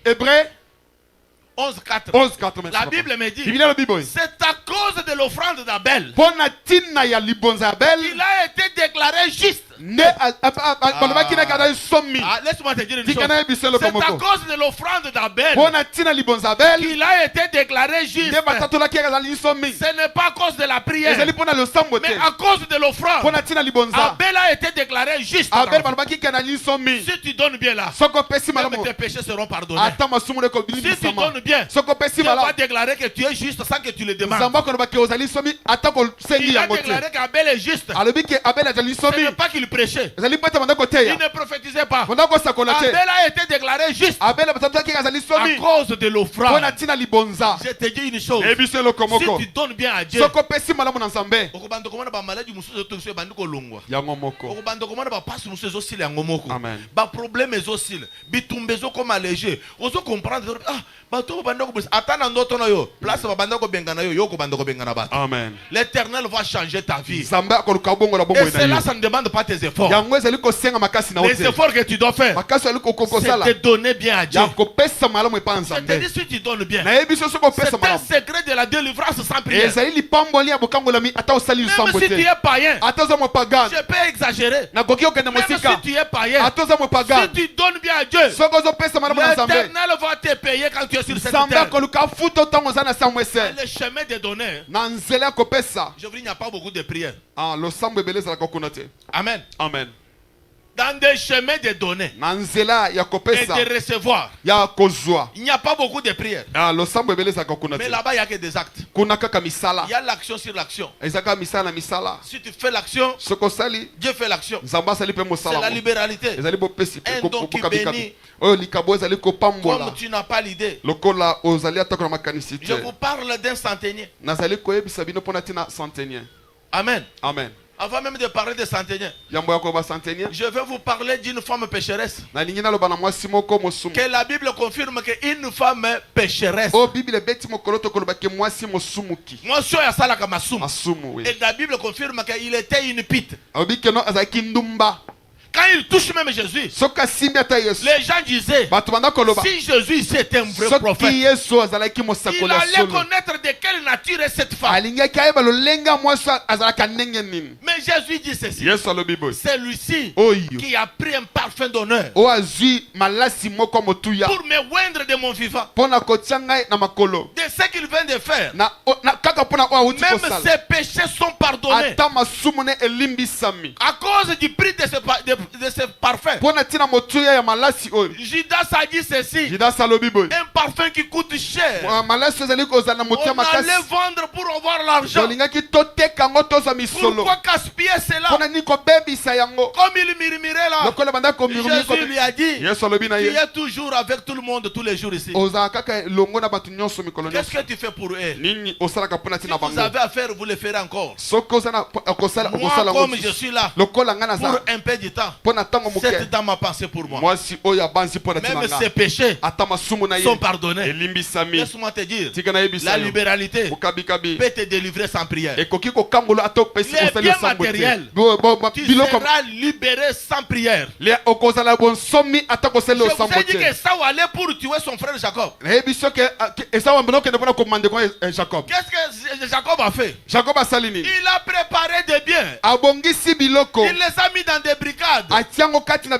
B: Hébreu
A: 11.4.
B: 11:4
A: La Bible me dit,
B: biblia lobi boye
A: c'est à cause de l'offrande d'Abel
B: mpo na ntina ya libonza ya Abel
A: qu'il a été déclaré juste.
B: nde balobaki na kata somi
A: Ah, laisse-moi te dire une
B: tika na ye
A: chose.
B: biso eloko
A: C'est à
B: moko
A: cause de l'offrande d'Abel
B: mpo na ntina libonza ya Abel
A: qu'il a été déclaré juste.
B: nde batatolaki ezali somi
A: Ce n'est pas à cause de la prière,
B: ezali mpo na losambo te
A: mais à cause de
B: mpo
A: l'offrande.
B: na ntina libonza
A: Abel a été déclaré juste.
B: Abel balobaki ke na lisomi
A: Si tu donnes bien là,
B: soki opesi
A: même
B: malamu
A: tes péchés seront pardonnés.
B: ata masumu nde
A: Si tu
B: kobilimbisama
A: donnes bien,
B: soki opesi
A: Dieu va
B: malamu
A: déclarer que tu es juste sans que tu le demandes.
B: nzambe akolobaki ozali somi ata kosengi
A: Il a
B: yango te
A: déclaré qu'Abel est juste.
B: alobi ke Abel azali
A: Ce
B: somi
A: n'est pas qu'il prêchait.
B: ezali mpo ete banda
A: Il
B: koteya
A: ne prophétisait pas.
B: banda kosakola te
A: Abel a été déclaré juste
B: Abel batatolaki azali
A: à
B: somi
A: cause de
B: mpo na
A: l'offrande.
B: ntina libonza
A: Je te dis une chose.
B: ebiso eloko moko
A: Si tu donnes bien à Dieu,
B: soki opesi malamu na nzambe
A: okobanda komona bamaladi mosusu ezotokiso ebandi kolongwa.
B: yango moko
A: okobanda komona bapasi mosusu ezosila yango moko.
B: Amen.
A: baproblème ezosila bitumba ezokoma léger ozokomprendre bato babanda kobisa ata na ndoto na yo place babanda kobengana yo okobanda kobengana bato.
B: amen
A: L'Éternel va changer ta vie.
B: nzambe akoluka bongola
A: Et
B: bomoi na
A: cela,
B: yo
A: ça ne demande pas tes efforts.
B: yango ezali kosenga makasi na yo
A: Les
B: te
A: efforts que tu dois faire,
B: makasi ezali
A: c'est
B: kokosala
A: de donner bien à Dieu.
B: ya kopesa malamu epa
A: Je te dis,
B: nzambe
A: si tu donnes bien,
B: nayebi so soki opesa
A: c'est un
B: malamu
A: secret de la délivrance sans prière.
B: ezali lipamboli ya bokangolami ata osali
A: Même
B: lisambo
A: si tu
B: te
A: es païen,
B: ata oza mopagane
A: je peux exagérer.
B: nakoki okende
A: Même si
B: mosika
A: tu es païen,
B: ata oza
A: si
B: mopagane
A: tu donnes bien à Dieu,
B: soki ozopesa malamu na nzambe
A: l'Éternel va te payer quand tu es sur cette
B: nzambe
A: terre.
B: akoluka futa otango oza na sango ese
A: Le chemin de donner,
B: na nzela ya kopesa
A: je vous dis, il n'y a pas beaucoup de prières.
B: losambo ebele ezalaka kuna te
A: Amen.
B: amen
A: Dans des chemins de donner
B: na nzela ya
A: et
B: kopesa
A: de recevoir,
B: ya kozwa
A: il n'y a pas beaucoup de prières.
B: losambo ebele ezalaka kuna
A: Mais
B: te
A: là-bas, il n'y a que des actes.
B: kuna kaka misala
A: Il y a l'action sur l'action.
B: ezalaka misala na misala
A: Si tu fais l'action,
B: soki osali
A: Dieu fait l'action.
B: nzambe asali mpe
A: C'est la
B: mosala
A: libéralité.
B: ezali bopesi mpe
A: Un don qui
B: bokabikabi
A: bénit.
B: oyo likabo ezali kopambola
A: Comme tu n'as pas l'idée.
B: lokola ozali atako na makanisi
A: Je
B: te
A: vous parle d'un centenier.
B: nazali koyebisa bino mpo na ntina centenier
A: Amen.
B: amen
A: Avant même de parler de centenier,
B: yambo ya koyeba centenier
A: je vais vous parler d'une femme pécheresse.
B: nalingi naloba na mwasi moko mosumu
A: Que la Bible confirme qu'une femme pécheresse.
B: oyo bibile ebeti mokolo tokolobaki mwasi mosumuki
A: Moi, je suis à Salaka Massoum.
B: masumu oui
A: Et la Bible confirme qu'il était une pite.
B: alobi keno azalaki ndumba
A: Quand il touche même Jésus,
B: soki asimbi ata yesu
A: les gens disaient,
B: bato banda koloba
A: si Jésus ici était un vrai
B: soki
A: prophète,
B: yesu azalaki
A: il
B: mosakoli ya
A: allait
B: solo
A: connaître de quelle nature est cette femme.
B: alingaki ayeba lolenga mwasi azalaka ndenge nini.
A: Mais Jésus dit ceci.
B: Yesu alobi boye.
A: C'est lui-ci
B: Oyo
A: qui a pris un parfum d'honneur
B: oyo azwi malasi moko motuya
A: pour me oindre de mon vivant.
B: mpo na kotia ngai na makolo
A: De ce qu'il vient de faire.
B: kaka mpo na oyo awuti
A: Même
B: kosala.
A: ses péchés sont pardonnés.
B: ata masumu ne elimbisami
A: À cause du prix de ce parfum.
B: mpo na ntina motuya ya malasi oyo.
A: Judas a dit ceci.
B: Judas alobi boye.
A: Un parfum qui coûte cher.
B: malasi ezali kozala na motuya
A: On
B: makasi.
A: allait vendre pour avoir l'argent.
B: tolingaki toteka yango tozwa misolo.
A: Pourquoi gaspiller
B: mpo
A: cela?
B: na nini kobebisa yango.
A: Comme il murmurait là.
B: lokola banda
A: Jésus lui a dit,
B: yesu alobi na
A: tu
B: ye.
A: es toujours avec tout le monde tous les jours ici.
B: ozala kaka longo na bato nyonso mikolo
A: Qu'est-ce
B: nyonso.
A: que tu fais pour eux?
B: nini osalaka mpo na
A: Si
B: ntina
A: vous
B: bango.
A: avez à faire, vous le ferez encore.
B: soki ozala okosala
A: Moi,
B: okosala
A: comme
B: yango
A: je suis là
B: lokola ngai
A: pour
B: naza
A: un peu de temps,
B: mpo na ntango
A: cette
B: moke
A: dame a pensé pour moi.
B: mwasi oyo abanzi mpo na ntina
A: Même ses
B: nga
A: péchés
B: ata masumu na ye
A: sont pardonnés.
B: elimbisami.
A: Laisse-moi te dire,
B: tika nayebisa
A: la
B: yo
A: libéralité
B: okabikabi
A: peut te délivrer sans prière.
B: ekoki kokambola ata opesi
A: Les
B: osali
A: biens
B: osambo te.
A: matériels. Tu
B: biloko
A: seras libéré sans prière.
B: okozala bonsomi ata
A: Je
B: kosali
A: vous
B: osambo
A: ai dit
B: te.
A: que ça allait pour tuer son frère Jacob.
B: nayebi soki esawa mbona okende mpona komandeko jacob.
A: Qu'est-ce que Jacob a fait?
B: jacob asali nini.
A: Il a préparé des biens.
B: abongisi biloko
A: Il les a mis dans des brigades,
B: atiango kati na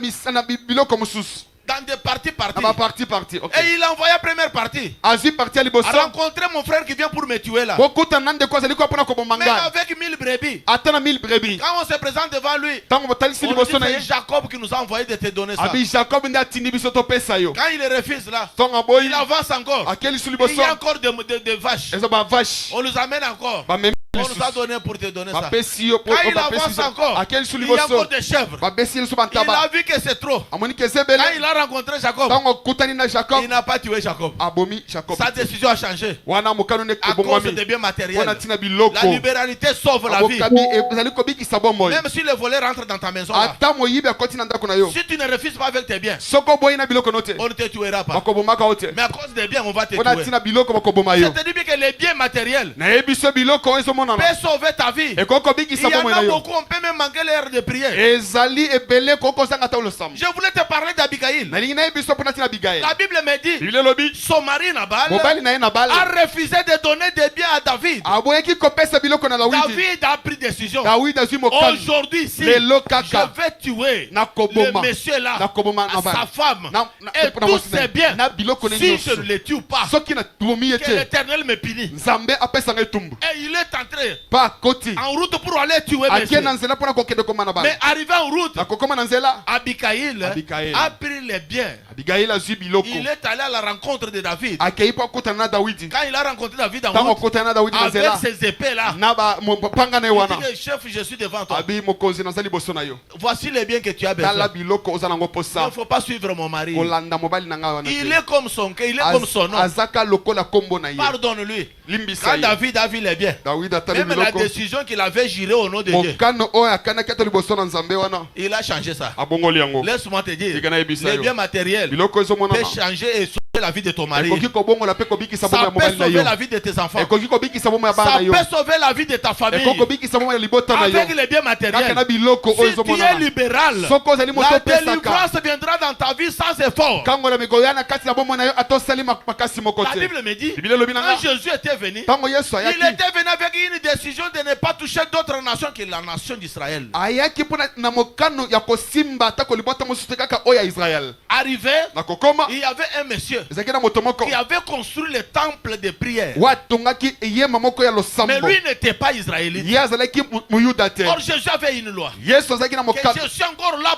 B: biloko mosusu
A: dans des parties.
B: na baparti parti.
A: Et il a envoyé la première partie.
B: azwi parti ya liboso
A: A rencontré mon frère qui vient pour me tuer là.
B: bokutana ndeko azali kuwa mpona koboma
A: Même
B: ngai
A: avec 1000 brebis.
B: ata na 1000 brebis.
A: Quand on se présente devant lui,
B: ntango botalisi
A: on dit
B: liboso na
A: c'est
B: ye
A: Jacob qui nous a envoyé de te donner ça.
B: abi jacob nde atindi biso topesa yo.
A: Quand il refuse là,
B: ntongo aboyi
A: il avance encore.
B: akelisi
A: Il
B: liboso
A: y a encore des vaches.
B: eza bavache
A: On nous amène encore.
B: bamemi
A: On nous a donné pour te donner ça.
B: bapesi yo
A: Quand il avance encore,
B: akelisi
A: il y a encore
B: liboso
A: des chèvres.
B: babesi liso
A: Il a
B: bantaba
A: vu que c'est trop.
B: amoni ke eza
A: Quand
B: ebele.
A: il a rencontré Jacob,
B: ntango okutani na jacob
A: il n'a pas tué Jacob.
B: abomi jacob.
A: Sa décision a changé
B: wana mokano ne
A: à cause
B: ebongwami
A: des biens
B: mpona
A: matériels.
B: ntina biloko.
A: La libéralité sauve la vie.
B: abokabi ezali kobikisa bomoi.
A: Même si le volet rentre dans ta maison là,
B: ata moyibi akoti na ndako na yo
A: si tu ne refuses pas avec tes biens,
B: soki oboyi na biloko no te
A: on ne te tuera pas.
B: bakobomaka yo te.
A: Mais à cause des biens, on va te
B: mpona
A: tuer.
B: ntina biloko bakoboma
A: Je
B: yo.
A: te dis bien que les biens matériels
B: nayebi so biloko oyo ezomonana
A: peuvent sauver ta vie.
B: ekoki
A: Il
B: kobikisa
A: y en
B: bomoi
A: a
B: na yo.
A: beaucoup, on peut même manquer l'heure de prière.
B: ezali ebele kokozanga ata olosambo.
A: Je voulais te parler d'Abigail.
B: nalingi nayebi so mpona ntina bigael.
A: La Bible me dit,
B: biblia elobi
A: son mari Nabal
B: mobali na ye na bale
A: a refusé de donner des biens à David.
B: aboyaki kopesa biloko na dawidi.
A: David a pris décision.
B: dawidi azwi mokano
A: Aujourd'hui ici,
B: lelo
A: je
B: kaka
A: vais tuer le
B: nakoboma
A: monsieur là,
B: nakoboma
A: à sa femme et
B: na
A: tous
B: mwasi na
A: ses
B: ye.
A: biens.
B: na biloko ne
A: Si je
B: nyonso
A: ne les tue pas,
B: soki nabomi ye
A: que
B: te
A: l'Éternel me punit.
B: nzambe apesa ngai etumbu
A: Et il est entré
B: mpa akoti
A: en route pour aller tuer
B: akie
A: monsieur.
B: na nzela mpona kokende koma na
A: Mais
B: bale.
A: arrivé en route,
B: nakokoma na nzela
A: Abigail
B: Abigail
A: a pris les biens.
B: abigail azwi biloko
A: Il est allé à la rencontre de David.
B: akei mpo akotana na dawidi.
A: Quand il a rencontré David en
B: ntango
A: route,
B: akotana na dawidi na
A: avec
B: nzela
A: ses épées là,
B: na bapanga na ye
A: il
B: wana
A: dit, chef, je suis devant toi.
B: abi mokonzi naza liboso na yo.
A: Voici les biens que tu as
B: tala
A: besoin.
B: biloko oza nango
A: Il
B: mposa
A: ne faut pas suivre mon mari.
B: kolanda mobali na ngai wana
A: Il
B: te.
A: est comme son cœur, il est comme son nom.
B: azaka lokola kombo na ye.
A: Pardonne-lui.
B: limbisa
A: Quand
B: ye
A: David a vu les biens,
B: dawidi atali
A: même la
B: biloko
A: décision qu'il avait jurée au nom de Dieu,
B: mokano oyo akanaki ata liboso na nzambe wana
A: il a changé ça.
B: abongoli yango.
A: Laisse-moi te dire,
B: Tika nayebisa
A: les
B: yo.
A: biens matériels
B: biloko
A: peuvent
B: ezomonana
A: changer et sauver la vie de ton mari.
B: ekoki kobongola mpe kobikisa bomo
A: Ça
B: ya
A: peut
B: mobali na
A: sauver
B: yo.
A: la vie de tes enfants.
B: ekoki kobikisa bomo ya bana
A: Ça
B: na yo.
A: peut sauver la vie de ta famille.
B: ekoki kobikisa bomo ya libota na yo.
A: Avec les biens
B: kaka
A: matériels.
B: na biloko oyo
A: Si tu es
B: ezomonana
A: libéral,
B: soki ozali moto
A: la
B: opesaka
A: délivrance viendra dans ta vie sans effort.
B: ntango na mikoya na kati na bomo na yo ata osali makasi moko
A: La
B: te.
A: Bible me dit,
B: biblia elobi na
A: quand
B: nga
A: Jésus était venu,
B: ntango yesu
A: il
B: ayaki
A: était venu avec une décision de ne pas toucher d'autres nations que la nation d'Israël.
B: ayaki mpona na mokano ya kosimba ata kolibota mosusu te kaka oyo ya israel.
A: Arrivé,
B: na kokoma
A: il y avait un monsieur
B: ezalaki na moto moko
A: qui avait construit le temple de prière.
B: oyo atongaki eyema moko ya
A: Mais
B: losambo.
A: lui n'était pas israélite.
B: ye azalaki muyuda te.
A: Or Jésus avait une loi.
B: yesu azalaki na
A: Que
B: mokano
A: je suis encore là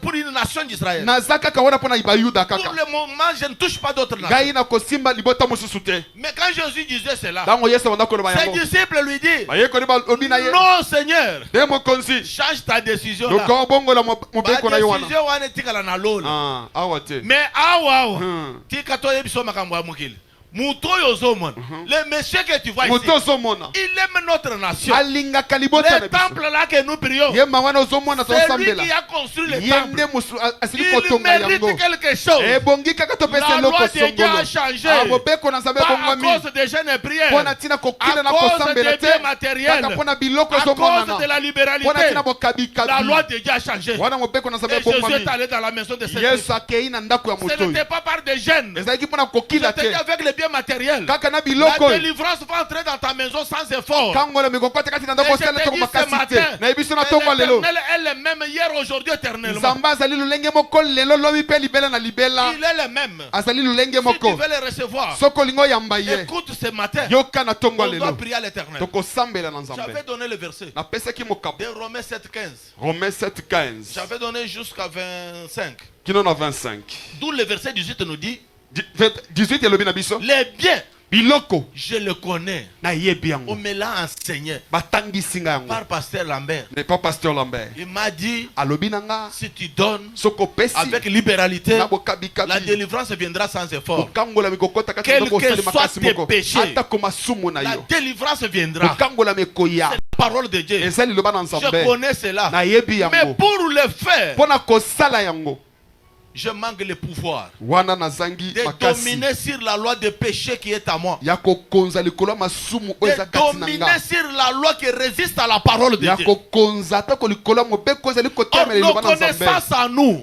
A: pour une nation d'Israël.
B: naza kaka wana mpona bayuda
A: Pour
B: kaka
A: le moment, je ne touche pas d'autres nations.
B: ngai na kosimba libota mosusu te.
A: Mais quand Jésus disait cela,
B: ntango yesu abanda koloba
A: ses
B: yango
A: disciples lui disent,
B: bayekoli balobi na ye
A: non Seigneur,
B: te mokonzi
A: change ta décision là.
B: loka obongola
A: Ba
B: mobeko na yo wana.
A: décision wana etikala na lola.
B: awa te.
A: Mais awa
B: Hmm.
A: tika toyebi so makambo ya mokili. Muto oyo ozomona. Le monsieur que tu vois ici,
B: moto ozomona
A: il aime notre nation.
B: alingaka libota na
A: Le
B: biso.
A: temple là que nous prions,
B: yema wana ozomona
A: c'est lui
B: tosambela
A: qui a construit le
B: ye
A: temple.
B: nde asili
A: Il
B: kotonga
A: mérite
B: yango.
A: quelque chose.
B: ebongi kaka topesa
A: La
B: eloko
A: loi de Dieu
B: songolo.
A: a changé.
B: mobeko na nzambe
A: Pas à
B: ebongwami
A: cause des jeunes prières,
B: mpona ntina kokila
A: à
B: na
A: cause
B: kosambela
A: des
B: te
A: biens matériels,
B: kaka mpona biloko
A: à cause de la
B: ezomonana mpona
A: libéralité.
B: ntina
A: La
B: bokabikabi
A: loi de Dieu a changé.
B: wana mobeko na nzambe
A: Et Jésus
B: ebongwami.
A: est allé dans la maison de cette
B: yesu akei na ndako ya
A: Ce
B: moto oyo
A: n'était pas par des jeunes.
B: ezalaki mpona kokila
A: C'était
B: te
A: avec les biens biens matériels.
B: kaka na
A: La
B: biloko
A: délivrance va entrer dans ta maison sans effort.
B: kangola mikokota kati na
A: Et
B: ndako
A: je
B: sala
A: te
B: to
A: dis ce
B: makasi te
A: matin,
B: na ebiso na tongo lelo
A: l'Éternel est le même hier, aujourd'hui, éternellement.
B: nzambe azali lulenge moko lelo lobi pe libela na libela
A: Il est le même.
B: azali lulenge
A: Si tu
B: moko
A: veux le recevoir,
B: soko lingo yamba ye
A: écoute ce matin.
B: yoka na tongo
A: On doit
B: lelo
A: prier à l'Éternel.
B: tokosambela na
A: J'avais
B: nzambe
A: donné le verset
B: napesaki mokapo
A: de Romains 7,15.
B: Romains 7:15
A: J'avais donné jusqu'à 25.
B: kino na 25
A: D'où le verset 18 nous dit
B: 18 elobi na biso
A: les biens,
B: biloko
A: je le connais.
B: nayebi
A: On
B: yango
A: me l'a enseigné
B: batangisi nga yango
A: par Pasteur Lambert.
B: n'est pas pasteur Lambert
A: Il m'a dit
B: alobi na nga
A: si tu donnes
B: soko opesi
A: avec libéralité,
B: na
A: la
B: bokabikabi
A: délivrance viendra sans effort.
B: kokangola mikokota kati na
A: Quel
B: ndako
A: que
B: osali
A: soit
B: makasi
A: tes
B: moko
A: péchés,
B: atako masumu na
A: La
B: yo
A: délivrance viendra.
B: kokangola mekoya
A: C'est la parole de Dieu.
B: eza liloba na
A: Je
B: nzambe
A: connais cela.
B: nayebi
A: Mais
B: yango
A: pour le faire,
B: mpo na kosala yango
A: je manque le pouvoir
B: wana nazangi
A: de
B: makasi
A: dominer sur la loi de péché qui est à moi.
B: ya kokonza likolo ya masumu oyo eza
A: De
B: kati na
A: dominer
B: nga
A: sur la loi qui résiste à la parole de
B: ya
A: Dieu.
B: kokonza atako likolo ya mobeko ezali
A: Or,
B: kotemela
A: nos
B: liloba na nzambe
A: connaissances à nous,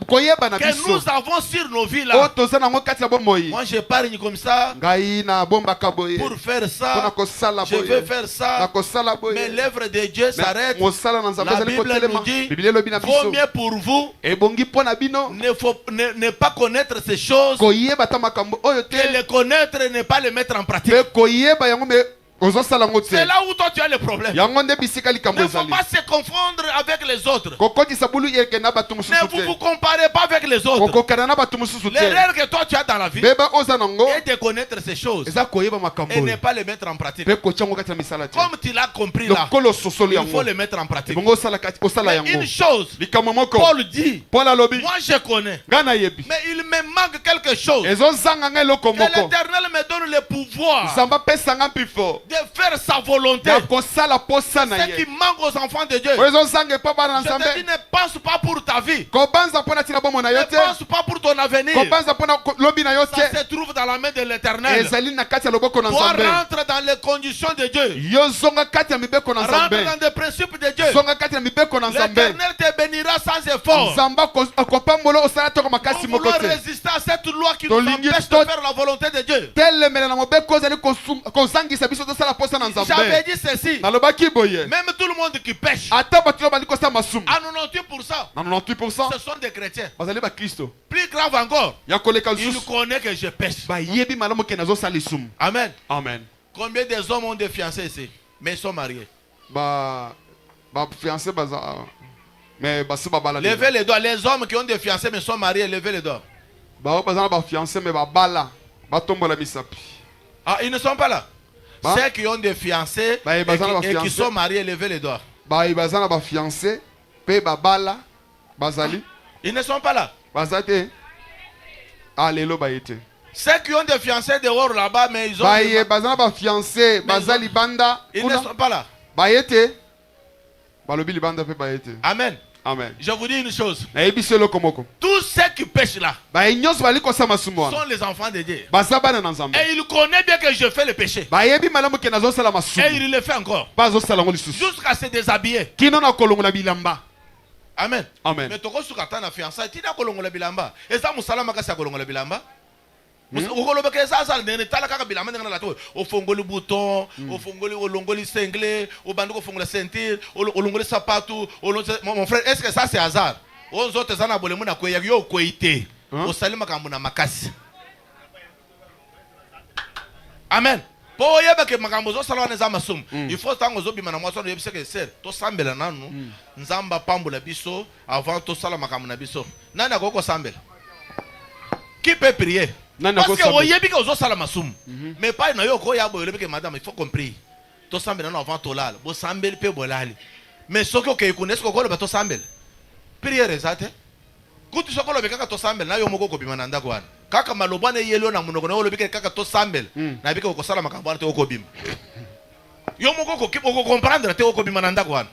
B: koyeba na
A: que
B: biso
A: nous avons sur nos vies
B: oyo
A: là.
B: toza nango kati ya bomoi
A: Moi, j'épargne comme ça
B: ngai nabombaka boye
A: pour faire
B: mpona
A: ça.
B: kosala
A: Je
B: boye
A: veux faire
B: na
A: ça.
B: kosala
A: Mais
B: boye
A: l'œuvre de Dieu s'arrête.
B: mosala na nzambe
A: La
B: ezali
A: Bible
B: kotelema
A: nous dit,
B: biblia elobi na
A: vaut
B: biso
A: mieux pour vous
B: ebongi mpo na bino
A: ne pas connaître ces choses
B: koyeba ta makambo oyo
A: que
B: te
A: les connaître et ne pas les mettre en pratique.
B: mpe koyeba yango me ozosala yango te
A: C'est là où toi tu as le problème.
B: yango nde bisika
A: Il
B: likambo
A: ne faut
B: ezali
A: pas se confondre avec les autres.
B: kokotisa bulu yeke na bato mosusu
A: Ne vous
B: te
A: comparez pas avec les autres.
B: kokokana na bato mosusu te
A: L'erreur que toi tu as dans la vie
B: beba oza nango
A: est de connaître ces choses
B: eza koyeba makambo
A: et ne
B: oyo
A: pas les mettre en pratique.
B: mpe kotia yango kati na misala te
A: Comme tu l'as compris là,
B: lokolo ososoli
A: il faut
B: yango
A: les mettre en pratique.
B: ebongo osala
A: Mais
B: yango
A: une chose,
B: likambo moko
A: Paul dit,
B: paul alobi
A: moi je connais,
B: ngai nayebi
A: mais il me manque quelque chose.
B: ezozanga ngai eloko
A: Que
B: moko
A: l'Éternel me donne le pouvoir
B: nzambe apesanga mpifo
A: de faire sa volonté.
B: ya kosala posa na
A: Ce qui
B: ye
A: manque aux enfants de Dieu.
B: oyo ezozanga epa bana na
A: Je te dis,
B: nzambe
A: ne pense pas pour ta vie.
B: kobanza mpo na ntina bomoi na yo
A: Ne
B: te
A: pense pas pour ton avenir.
B: kobanza mpo na lobi na yo
A: Ça
B: te
A: se trouve dans la main de l'Éternel.
B: ezali na kati ya loboko na
A: Toi,
B: nzambe
A: rentre dans les conditions de Dieu.
B: yo zonga kati ya mibeko na
A: Rentre
B: nzambe
A: dans des principes de Dieu.
B: zonga kati ya mibeko na nzambe
A: L'Éternel te bénira sans effort.
B: nzambe akopambola osala toko makasi
A: Pour
B: moko
A: vouloir
B: te
A: résister à cette loi qui nous
B: Tolingi
A: empêche
B: to-
A: de faire la volonté de Dieu.
B: telemela na mobeko ozali kozangisa biso tosala posa na
A: J'avais
B: nzambe
A: dit ceci.
B: nalobaki boye
A: Même tout le monde qui pêche,
B: ata bato oyo bali kosala masumu
A: à 98%,
B: na 98%
A: ce sont des chrétiens.
B: bazali bakristo
A: Plus grave encore,
B: ya koleka
A: il
B: lisusu
A: connaît que je pêche.
B: bayebi malamu ke nazosala lisumu
A: Amen.
B: amen
A: Combien des hommes ont des fiancés ici, mais ils sont mariés?
B: bafiancé baza mais basi babala
A: Levez les doigts. Les hommes qui ont des fiancés mais sont mariés, levez les doigts.
B: bao baza na bafiancé mais babala batombola misapi
A: Ah, ils ne sont pas là.
B: Bah.
A: Ceux qui ont des fiancés
B: Bah,
A: et
B: bah, ça,
A: qui,
B: va
A: et qui
B: fiancé.
A: sont mariés, levez les doigts.
B: bayi baza na bafiancé mpe babala bazali
A: Ils ne sont pas là.
B: baza te lelo baye te
A: Ceux qui ont des fiancés dehors là-bas, mais ils ont...
B: baye baza na bafiancé baza
A: ils ont-
B: libanda
A: Ils ne
B: kuna
A: sont pas là.
B: baye te balobi libanda mpe baye te
A: Amen.
B: amen
A: Je vous dis une chose.
B: nayebi so eloko moko
A: Tous ceux qui pêchent là
B: baye nyonso bali kosala masumu wana
A: sont les enfants de Dieu.
B: baza bana na nzambe
A: Et il connaît bien que je fais le péché.
B: bayebi malamu ke nazosala
A: Et
B: masumu
A: il le fait encore.
B: mpe azosala yango lisusu
A: Jusqu'à se déshabiller.
B: kino na kolongola bilamba
A: Amen.
B: amen
A: Mais toko suka tana fiançailles, tina kolongola bilamba. Eza musala makasi kolongola bilamba. Ukolobeka eza sala ndene tala kaka bilamba ndenge na lato. Ofongoli bouton, ofongoli olongoli cinglé, obandi kofongola ceinture, olongoli sapatu, mon frère, est-ce que ça c'est hasard? On zote zana bolemu na kwe yo kweite. Osali makambo na makasi. Amen. Po yeba ke makambo zo sala wana eza masumu. Il faut tango zo bima na mwaso yebise ke ser to sambela nanu nzamba pambola biso avant to sala makambo na biso. Nani akoko sambela? Qui peut prier?
B: Nani
A: Parce que
B: akoko sambela?
A: oyebi ke ozo sala masumu. Mais pas na yo ko ya boyebi ke madame il faut comprendre. To sambela na avant to lala. Bo sambeli pe bolali. Mais soko ke ikunesko ko lo ba to sambela. Prière ezate. Kutu soko lo be kaka to sambela na yo moko ko bima na ndako wana. Kaka malobane yelo na munoko na lo bike kaka to sambel na bike ko sala makambo te okobima yo moko ko comprendre te okobima na ndako wana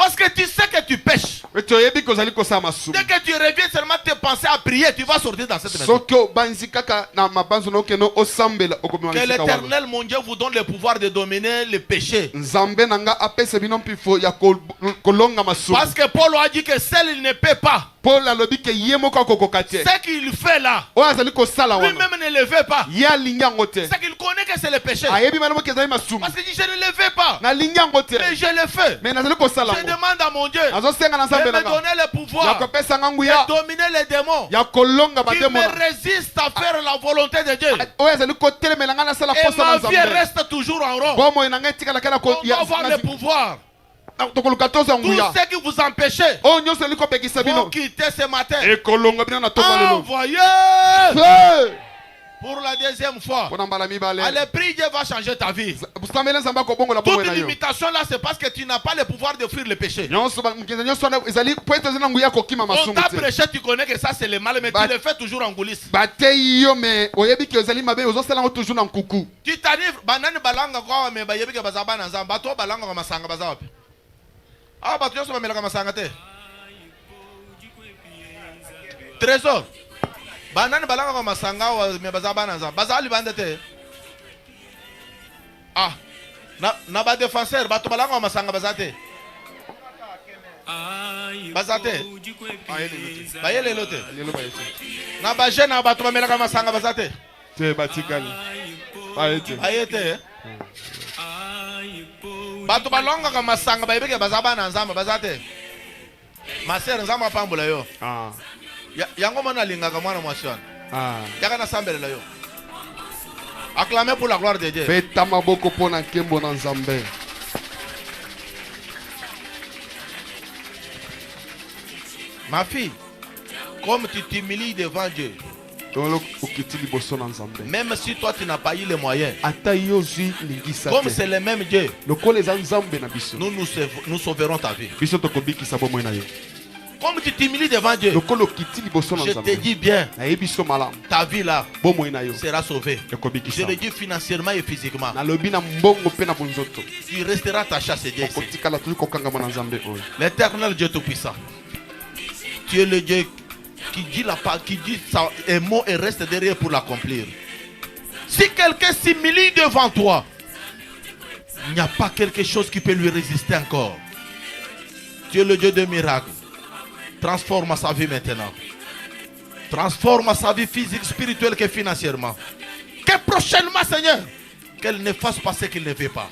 A: Parce que tu sais que tu pêches.
B: Mais tu oyebi que ozali kosala masumu.
A: Dès que tu reviens seulement te penser à prier, tu vas sortir dans cette maison.
B: Soki obanzi kaka na mabanzo na okeno osambela okomema
A: Que
B: bisika wana.
A: l'Éternel, mon Dieu, vous donne le pouvoir de dominer le péché.
B: Nzambe nanga apesa bino mpifo ya kolonga masumu.
A: Parce que Paul a dit que seul il ne peut pas.
B: Paul alobi ke ye moko akokoka te.
A: Ce qu'il fait là,
B: Oyo azali kosala wana.
A: lui-même ne le fait pas.
B: Ye alingi yango te.
A: C'est qu'il connaît que c'est le péché.
B: Ayebi mana moko ezali masumu.
A: Parce qu'il dit je ne le fais pas.
B: Nalingi yango te.
A: Mais je le fais.
B: Mais nazali kosala
A: Je
B: yango.
A: demande à mon Dieu
B: Azosenga na
A: de
B: Nzambe
A: me
B: nanga.
A: donner le
B: Ya
A: pouvoir
B: kopesa nga nguya.
A: de dominer les démons
B: Ya kolonga
A: qui
B: bademo.
A: me résistent à faire la volonté de Dieu.
B: Oyo azali kotelemela nga nasala
A: Et
B: posa na
A: ma vie
B: Nzambe.
A: reste toujours en rond.
B: Bomoi na ngai tikala kala ko
A: On va avoir le pouvoir.
B: tokoluka toza
A: Tout
B: nguya.
A: ce qui vous empêchez,
B: Oyo nyonso eli kopekisa
A: vous
B: bino.
A: quittez ce matin.
B: Ekolonga bino na tonga lelo.
A: Envoyez pour la deuxième fois.
B: Pona mbala mibale.
A: Allez, prie, Dieu va changer ta vie.
B: Busambele Nzambe akobongola bomoi
A: Toute
B: na yo.
A: limitation là, c'est parce que tu n'as pas le pouvoir de fuir le péché.
B: Nyonso mkinza nyonso na ezali po ete zina nguya kokima
A: On
B: masumu
A: t'a
B: te.
A: prêché, tu connais que ça c'est le mal, mais
B: Bah-
A: tu le fais toujours en coulisses.
B: Batei yo me oyebi ke ezali mabe ozosala ngo toujours na nkuku.
A: Tu t'arrives, banani balanga kwa me bayebi ke bazaba na nzamba, bato balanga kwa masanga baza wapi? Ah, bato yoso bamelaka masanga te. Trésor. Banani balanga kwa masanga wa me bazaba na nzamba, baza libande te. Ah. Na ba défenseur, bato balanga kwa masanga baza te. Baza te. Bayele lote.
B: Lelo bayete.
A: Na ba jeune na bato bamelaka masanga baza te.
B: Te batikali. Bayete.
A: Ayete. Bato balonga ka masanga bayebeke bazaba na nzamba bazate. Maser nzamba pambula yo.
B: Ah.
A: Yango mona linga ka mwana mwasiwana.
B: Ah.
A: Yaka na sambelela yo. Acclamez pour la gloire de Dieu.
B: Beta maboko pona nkembo na Nzambe.
A: Ma fille, comme tu t'humilies devant Dieu,
B: Tolo okiti liboso na Nzambe.
A: même si toi tu n'as pas eu les moyens,
B: Ata yo zwi lingisa
A: comme
B: te.
A: c'est le même Dieu,
B: Lokola eza Nzambe na biso.
A: nous sauverons ta vie.
B: Biso tokobikisa bomoi na yo.
A: Comme tu t'humilies devant Dieu,
B: Lokola okiti liboso na
A: je te
B: Nzambe.
A: dis bien,
B: Nayebi so malamu.
A: ta vie là
B: Bomoi na yo.
A: sera sauvée. Je
B: Ekobikisa.
A: le dis financièrement et physiquement.
B: Nalobi na mbongo pe na bunzoto.
A: Tu resteras attaché à ce Dieu ici.
B: Okotikala tuli kokangama na Nzambe oyo.
A: L'éternel Dieu Tout-Puissant. Tu es le Dieu qui dit un mot et reste derrière pour l'accomplir. Si quelqu'un s'humilie devant toi, il n'y a pas quelque chose qui peut lui résister encore. Tu es le Dieu de miracles. Transforme sa vie maintenant. Transforme sa vie physique, spirituelle que financièrement. Que prochainement, Seigneur, qu'elle ne fasse pas ce qu'il ne veut pas.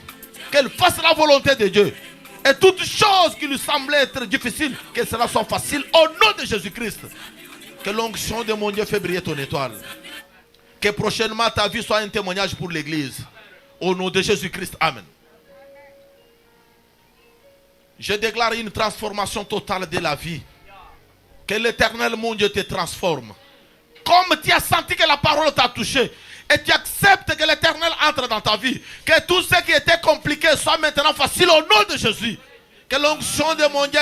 A: Qu'elle fasse la volonté de Dieu. Et toute chose qui lui semblait être difficile, que cela soit facile au nom de Jésus-Christ. Que l'onction de mon Dieu fait briller ton étoile. Que prochainement ta vie soit un témoignage pour l'église. Au nom de Jésus-Christ. Amen. Je déclare une transformation totale de la vie. Que l'Éternel, mon Dieu, te transforme. Comme tu as senti que la parole t'a touché, et tu acceptes que l'Éternel entre dans ta vie, que tout ce qui était compliqué soit maintenant facile au nom de Jésus. Que l'onction de mon Dieu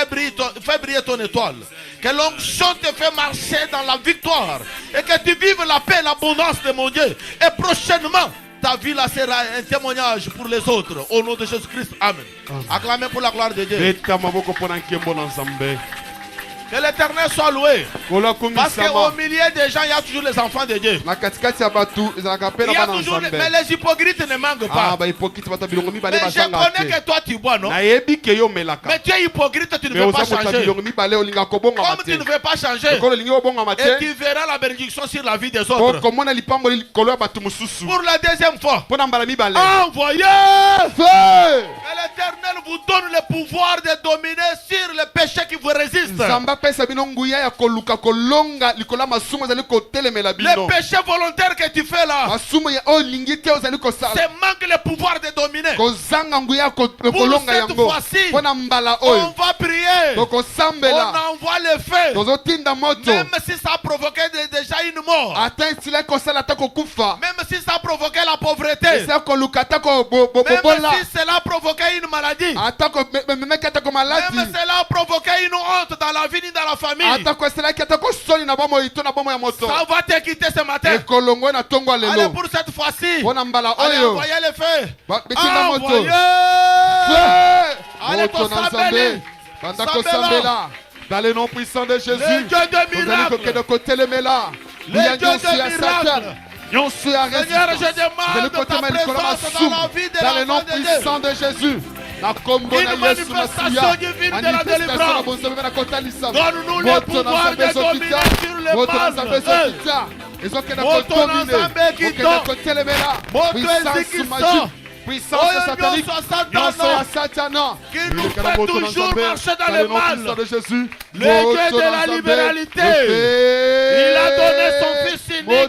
A: fait briller ton étoile. Que l'onction te fait marcher dans la victoire. Et que tu vives la paix et l'abondance de mon Dieu. Et prochainement, ta vie là sera un témoignage pour les autres. Au nom de Jésus-Christ. Amen. Acclamez pour la gloire de Dieu.
B: Beta maboko pona nkembo na Nzambe.
A: Que l'Éternel soit loué.
B: Kola
A: Parce qu'au
B: komisama.
A: milieu des gens, il y a toujours les enfants de Dieu.
B: Na katikati ya batu ezalaka pe
A: Il
B: na
A: y a
B: bana
A: toujours,
B: Nzambe.
A: mais les hypocrites ne manquent
B: Ah
A: pas.
B: ba hypocrite bata bilongo mibale
A: Mais je
B: bazanga
A: connais que
B: te.
A: toi tu bois, non?
B: Nayebi ke yo melaka.
A: Mais tu es hypocrite, tu ne
B: Mais
A: veux pas
B: oza mota
A: changer.
B: bilongo mibale olinga kobonga
A: Comme
B: mate.
A: tu ne veux pas changer,
B: Kola lingi obonga
A: et
B: mate.
A: tu verras la bénédiction sur la vie des
B: Po
A: autres.
B: komona lipambo likolo ya batu mususu.
A: Pour la deuxième fois,
B: Pona mbala mibale.
A: envoyez
B: Feu!
A: que l'Éternel vous donne le pouvoir de dominer sur le péché qui vous résiste.
B: Nzamba pesa bino nguya ya koluka kolonga likola masumu ezali kotelemela
A: Le
B: bino.
A: péché volontaire que tu fais là,
B: Masumu ya olingi te ozali kosala.
A: c'est manque le pouvoir de dominer.
B: Kozanga nguya ya kolonga
A: cette
B: yango.
A: fois-ci,
B: Pona mbala
A: On
B: oyo.
A: va prier. On
B: Tokosambela.
A: envoie le feu.
B: Tozotinda moto.
A: Même si ça a provoqué déjà une mort.
B: Ata esila kosala ta kokufa.
A: Même si ça a provoqué la pauvreté.
B: Esa koluka ta ko
A: Même
B: bobola.
A: si cela a provoqué une maladie.
B: Ata ko memeka ta ko maladi.
A: Même si cela a provoqué une honte dans la vie ni dans la famille.
B: Ata ko esila ta ko soni na bomo ito na bomo ya moto.
A: Ça va te quitter ce matin.
B: Ekolongo na tongo
A: Allez
B: lelo.
A: pour cette fois-ci.
B: Pona mbala
A: Allez
B: oyo.
A: envoyez le feu.
B: Betinda moto.
A: Envoyez.
B: Feu!
A: Allez
B: Moto na
A: Tosambeli.
B: Nzambe. Banda Kosambela. Dans le nom puissant de Jésus.
A: Les dieux de miracles.
B: De côté le méla.
A: Les dieux de miracles.
B: Seigneur,
A: je demande ta présence dans la vie de
B: dans le nom
A: l'enfant de Dieu.
B: puissant de Jésus.
A: Une manifestation divine de la délivrance. Donne-nous le pouvoir de dominer sur le mal.
B: Puissance satanique,
A: qui nous fait toujours marcher dans le mal.
B: De Jésus.
A: Le Dieu de la libéralité. Il a donné son Fils unique pour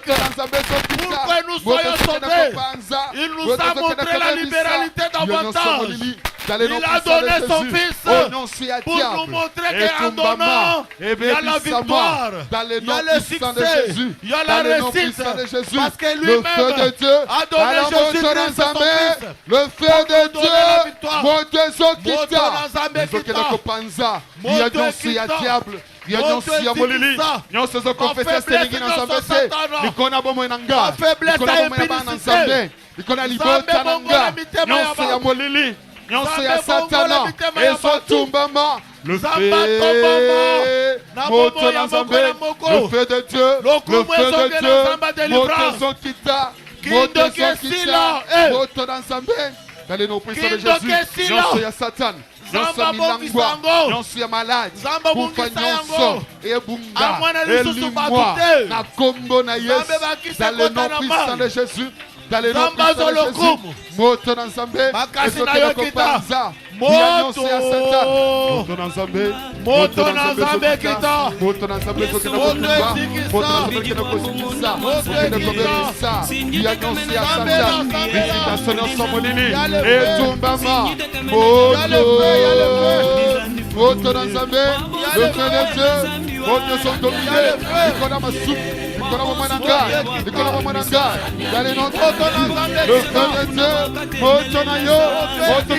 A: que nous soyons sauvés. Il nous a montré la libéralité davantage. Il a donné son Fils pour nous montrer qu'en donnant, il y a la victoire, il y a le succès, il y a la réussite. Parce que lui-même a donné Jésus-Christ son Fils.
B: Le feu de Dieu, moto kita, il y a diable. Yanyonsi molili nyonso zo confesser selingi na sambese likona bomo nanga likona bomo ya bana nzambe likona libota nanga nyonso ya molili nyonso ya satana ezo tumbama le feu moto na nzambe le feu de Dieu moto zo kita moto zo kita moto na nzambe dans le nom puissant de Jésus nyonso ya Satan nyonso milangwa nyonso ya malade kufa nyonso ebunga elimwa na kombo na Yesu dans le nom puissant de Jésus dans le nom puissant de Jésus moto na nzambe esokela kopanza nyonso ya Satan moto na nzambe kita moto na nzambe esokela kopanza moto na nzambe esokela kosikisa okende kobebisa ya nyonso ya Satan visitation nyonso molili etumbama moto na nzambe le feu de Dieu moto sont dominés likona masuku likona momananga likona momananga dans le nom de Jésus le feu de Dieu moto na yo moto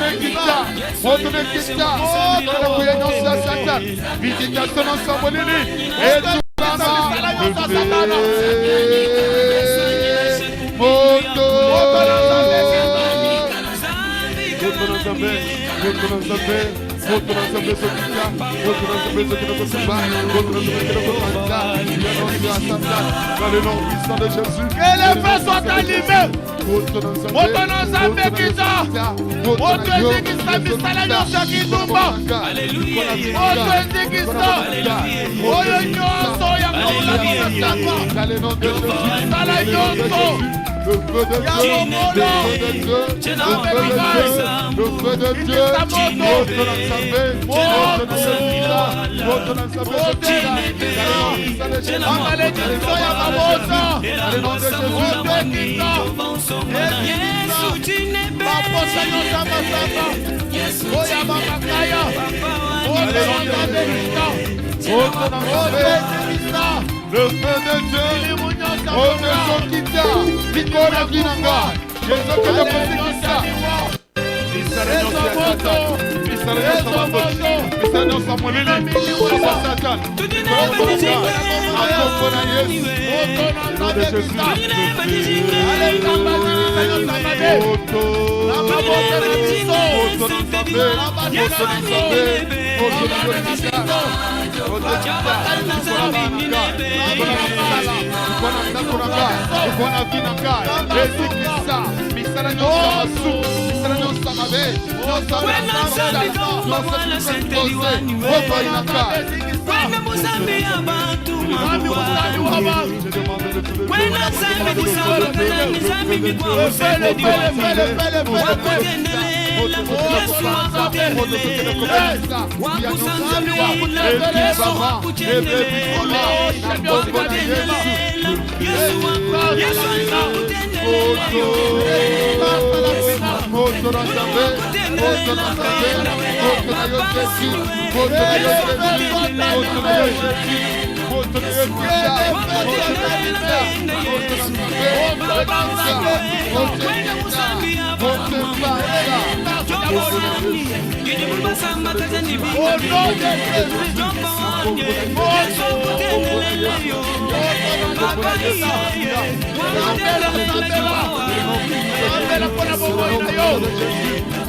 B: na kita likona kuya nyonso ya Satan visitation nyonso molili etumbama dans le nom puissant de Jésus.
A: Que les feux soient allumés.
B: Le feu de Dieu, le feu de Dieu, le feu de Dieu, le feu de Dieu, moto na nzambe, moto na Seigneur, moto na nzambe, le feu de Dieu, on ne quitte, Nicolas Vinanga, Jésus que le Pésikissa.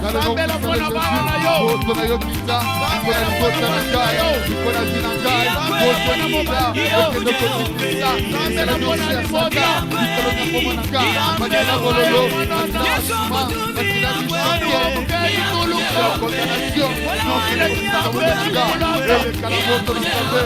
B: dans le nom puissant de Jésus. Moto na yo kita, iko na libota na ngai, iko na zina ngai, moto na kita, okende kotikisa, na nyonso ya sata, iko na komo na ngai, makina bololo, makina asuma, makina lishange, makina condamnation, nyonso ya kotikisa na ngai, eleka na moto na ngai,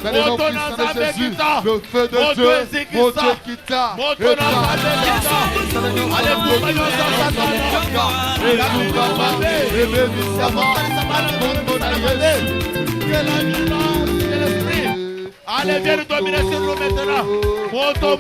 B: dans le nom puissant de Jésus. Le feu de Dieu, mon Dieu qui t'a
A: allez, viens nous dominer sur nous maintenant. Moto.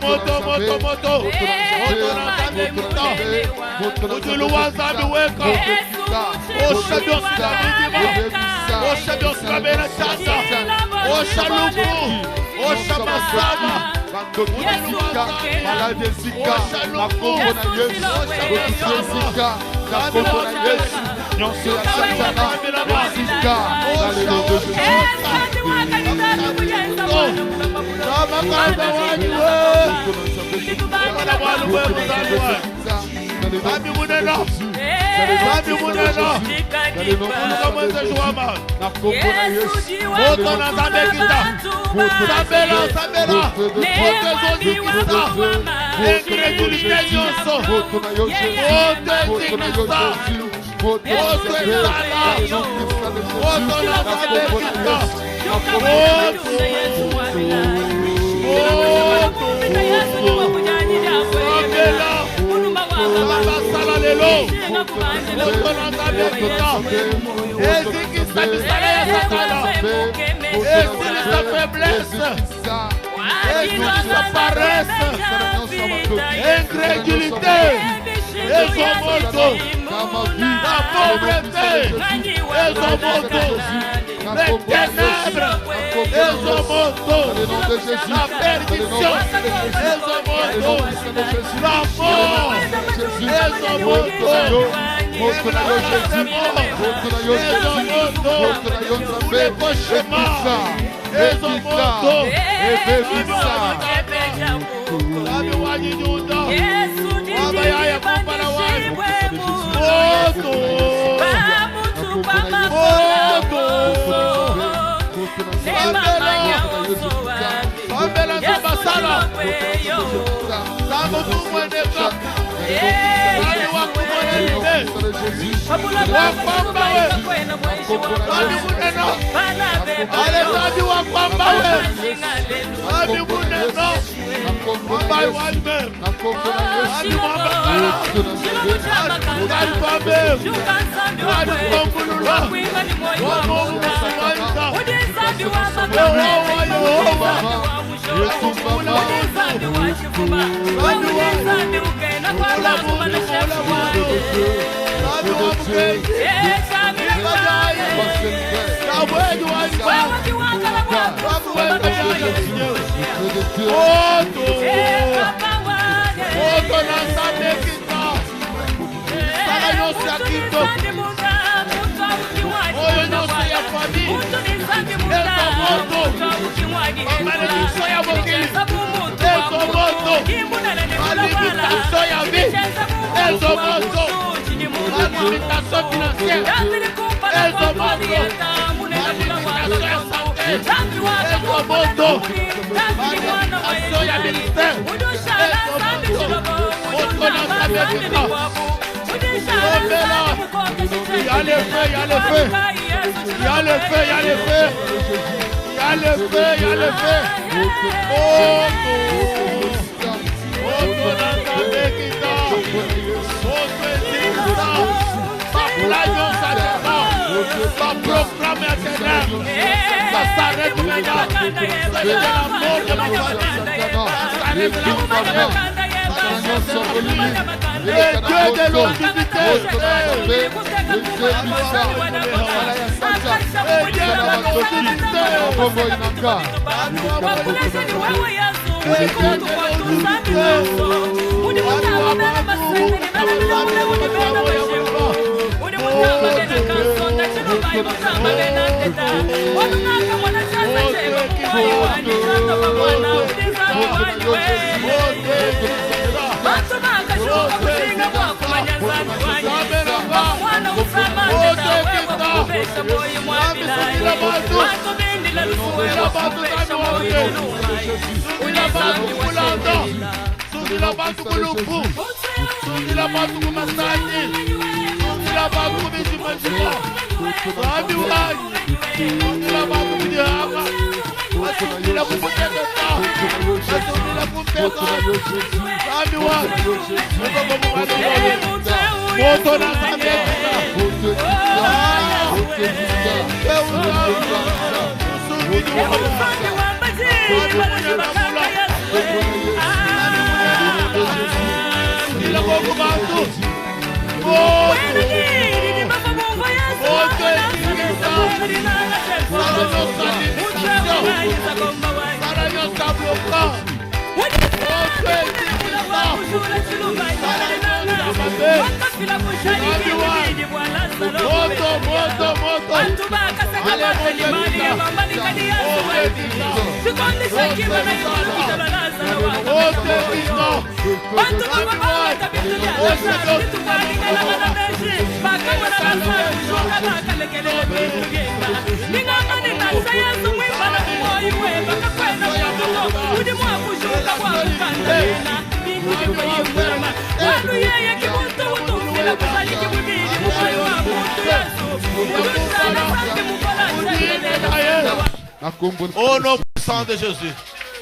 A: Au nom puissant de Jésus,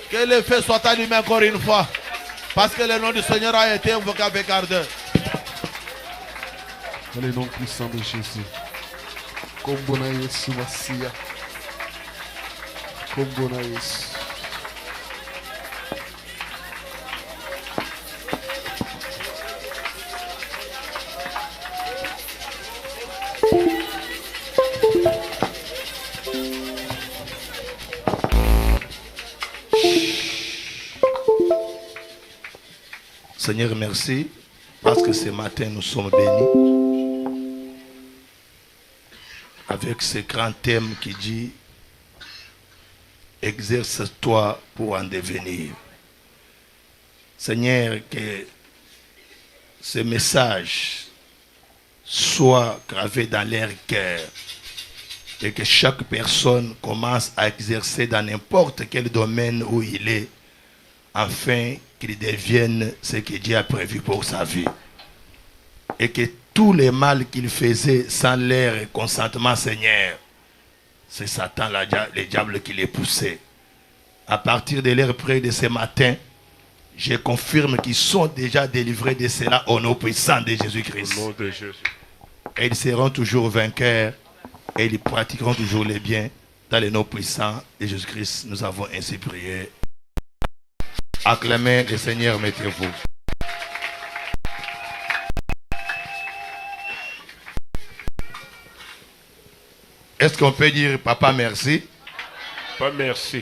A: que le feu soit allumé encore une fois, parce que le nom du Seigneur a été invoqué avec ardeur.
B: Dans le nom puissant de Jésus. Kombo na Yesu Masia. Kombo na Yesu.
A: Seigneur, merci, parce que ce matin nous sommes bénis avec ce grand thème qui dit « Exerce-toi pour en devenir ». Seigneur, que ce message soit gravé dans leur cœur et que chaque personne commence à exercer dans n'importe quel domaine où il est, afin qu'il devienne ce que Dieu a prévu pour sa vie. Et que tous les mal qu'il faisait sans leur consentement, Seigneur, c'est Satan, le diable qui les poussait. À partir de leur prière de ce matin, je confirme qu'ils sont déjà délivrés de cela au nom puissant de Jésus-Christ. Au nom de Jésus. Et ils seront toujours vainqueurs et ils pratiqueront toujours les biens dans le nom puissant de Jésus-Christ. Nous avons ainsi prié. Acclamez le Seigneur, mettez-vous. Est-ce qu'on peut dire Papa merci?
C: Pas merci.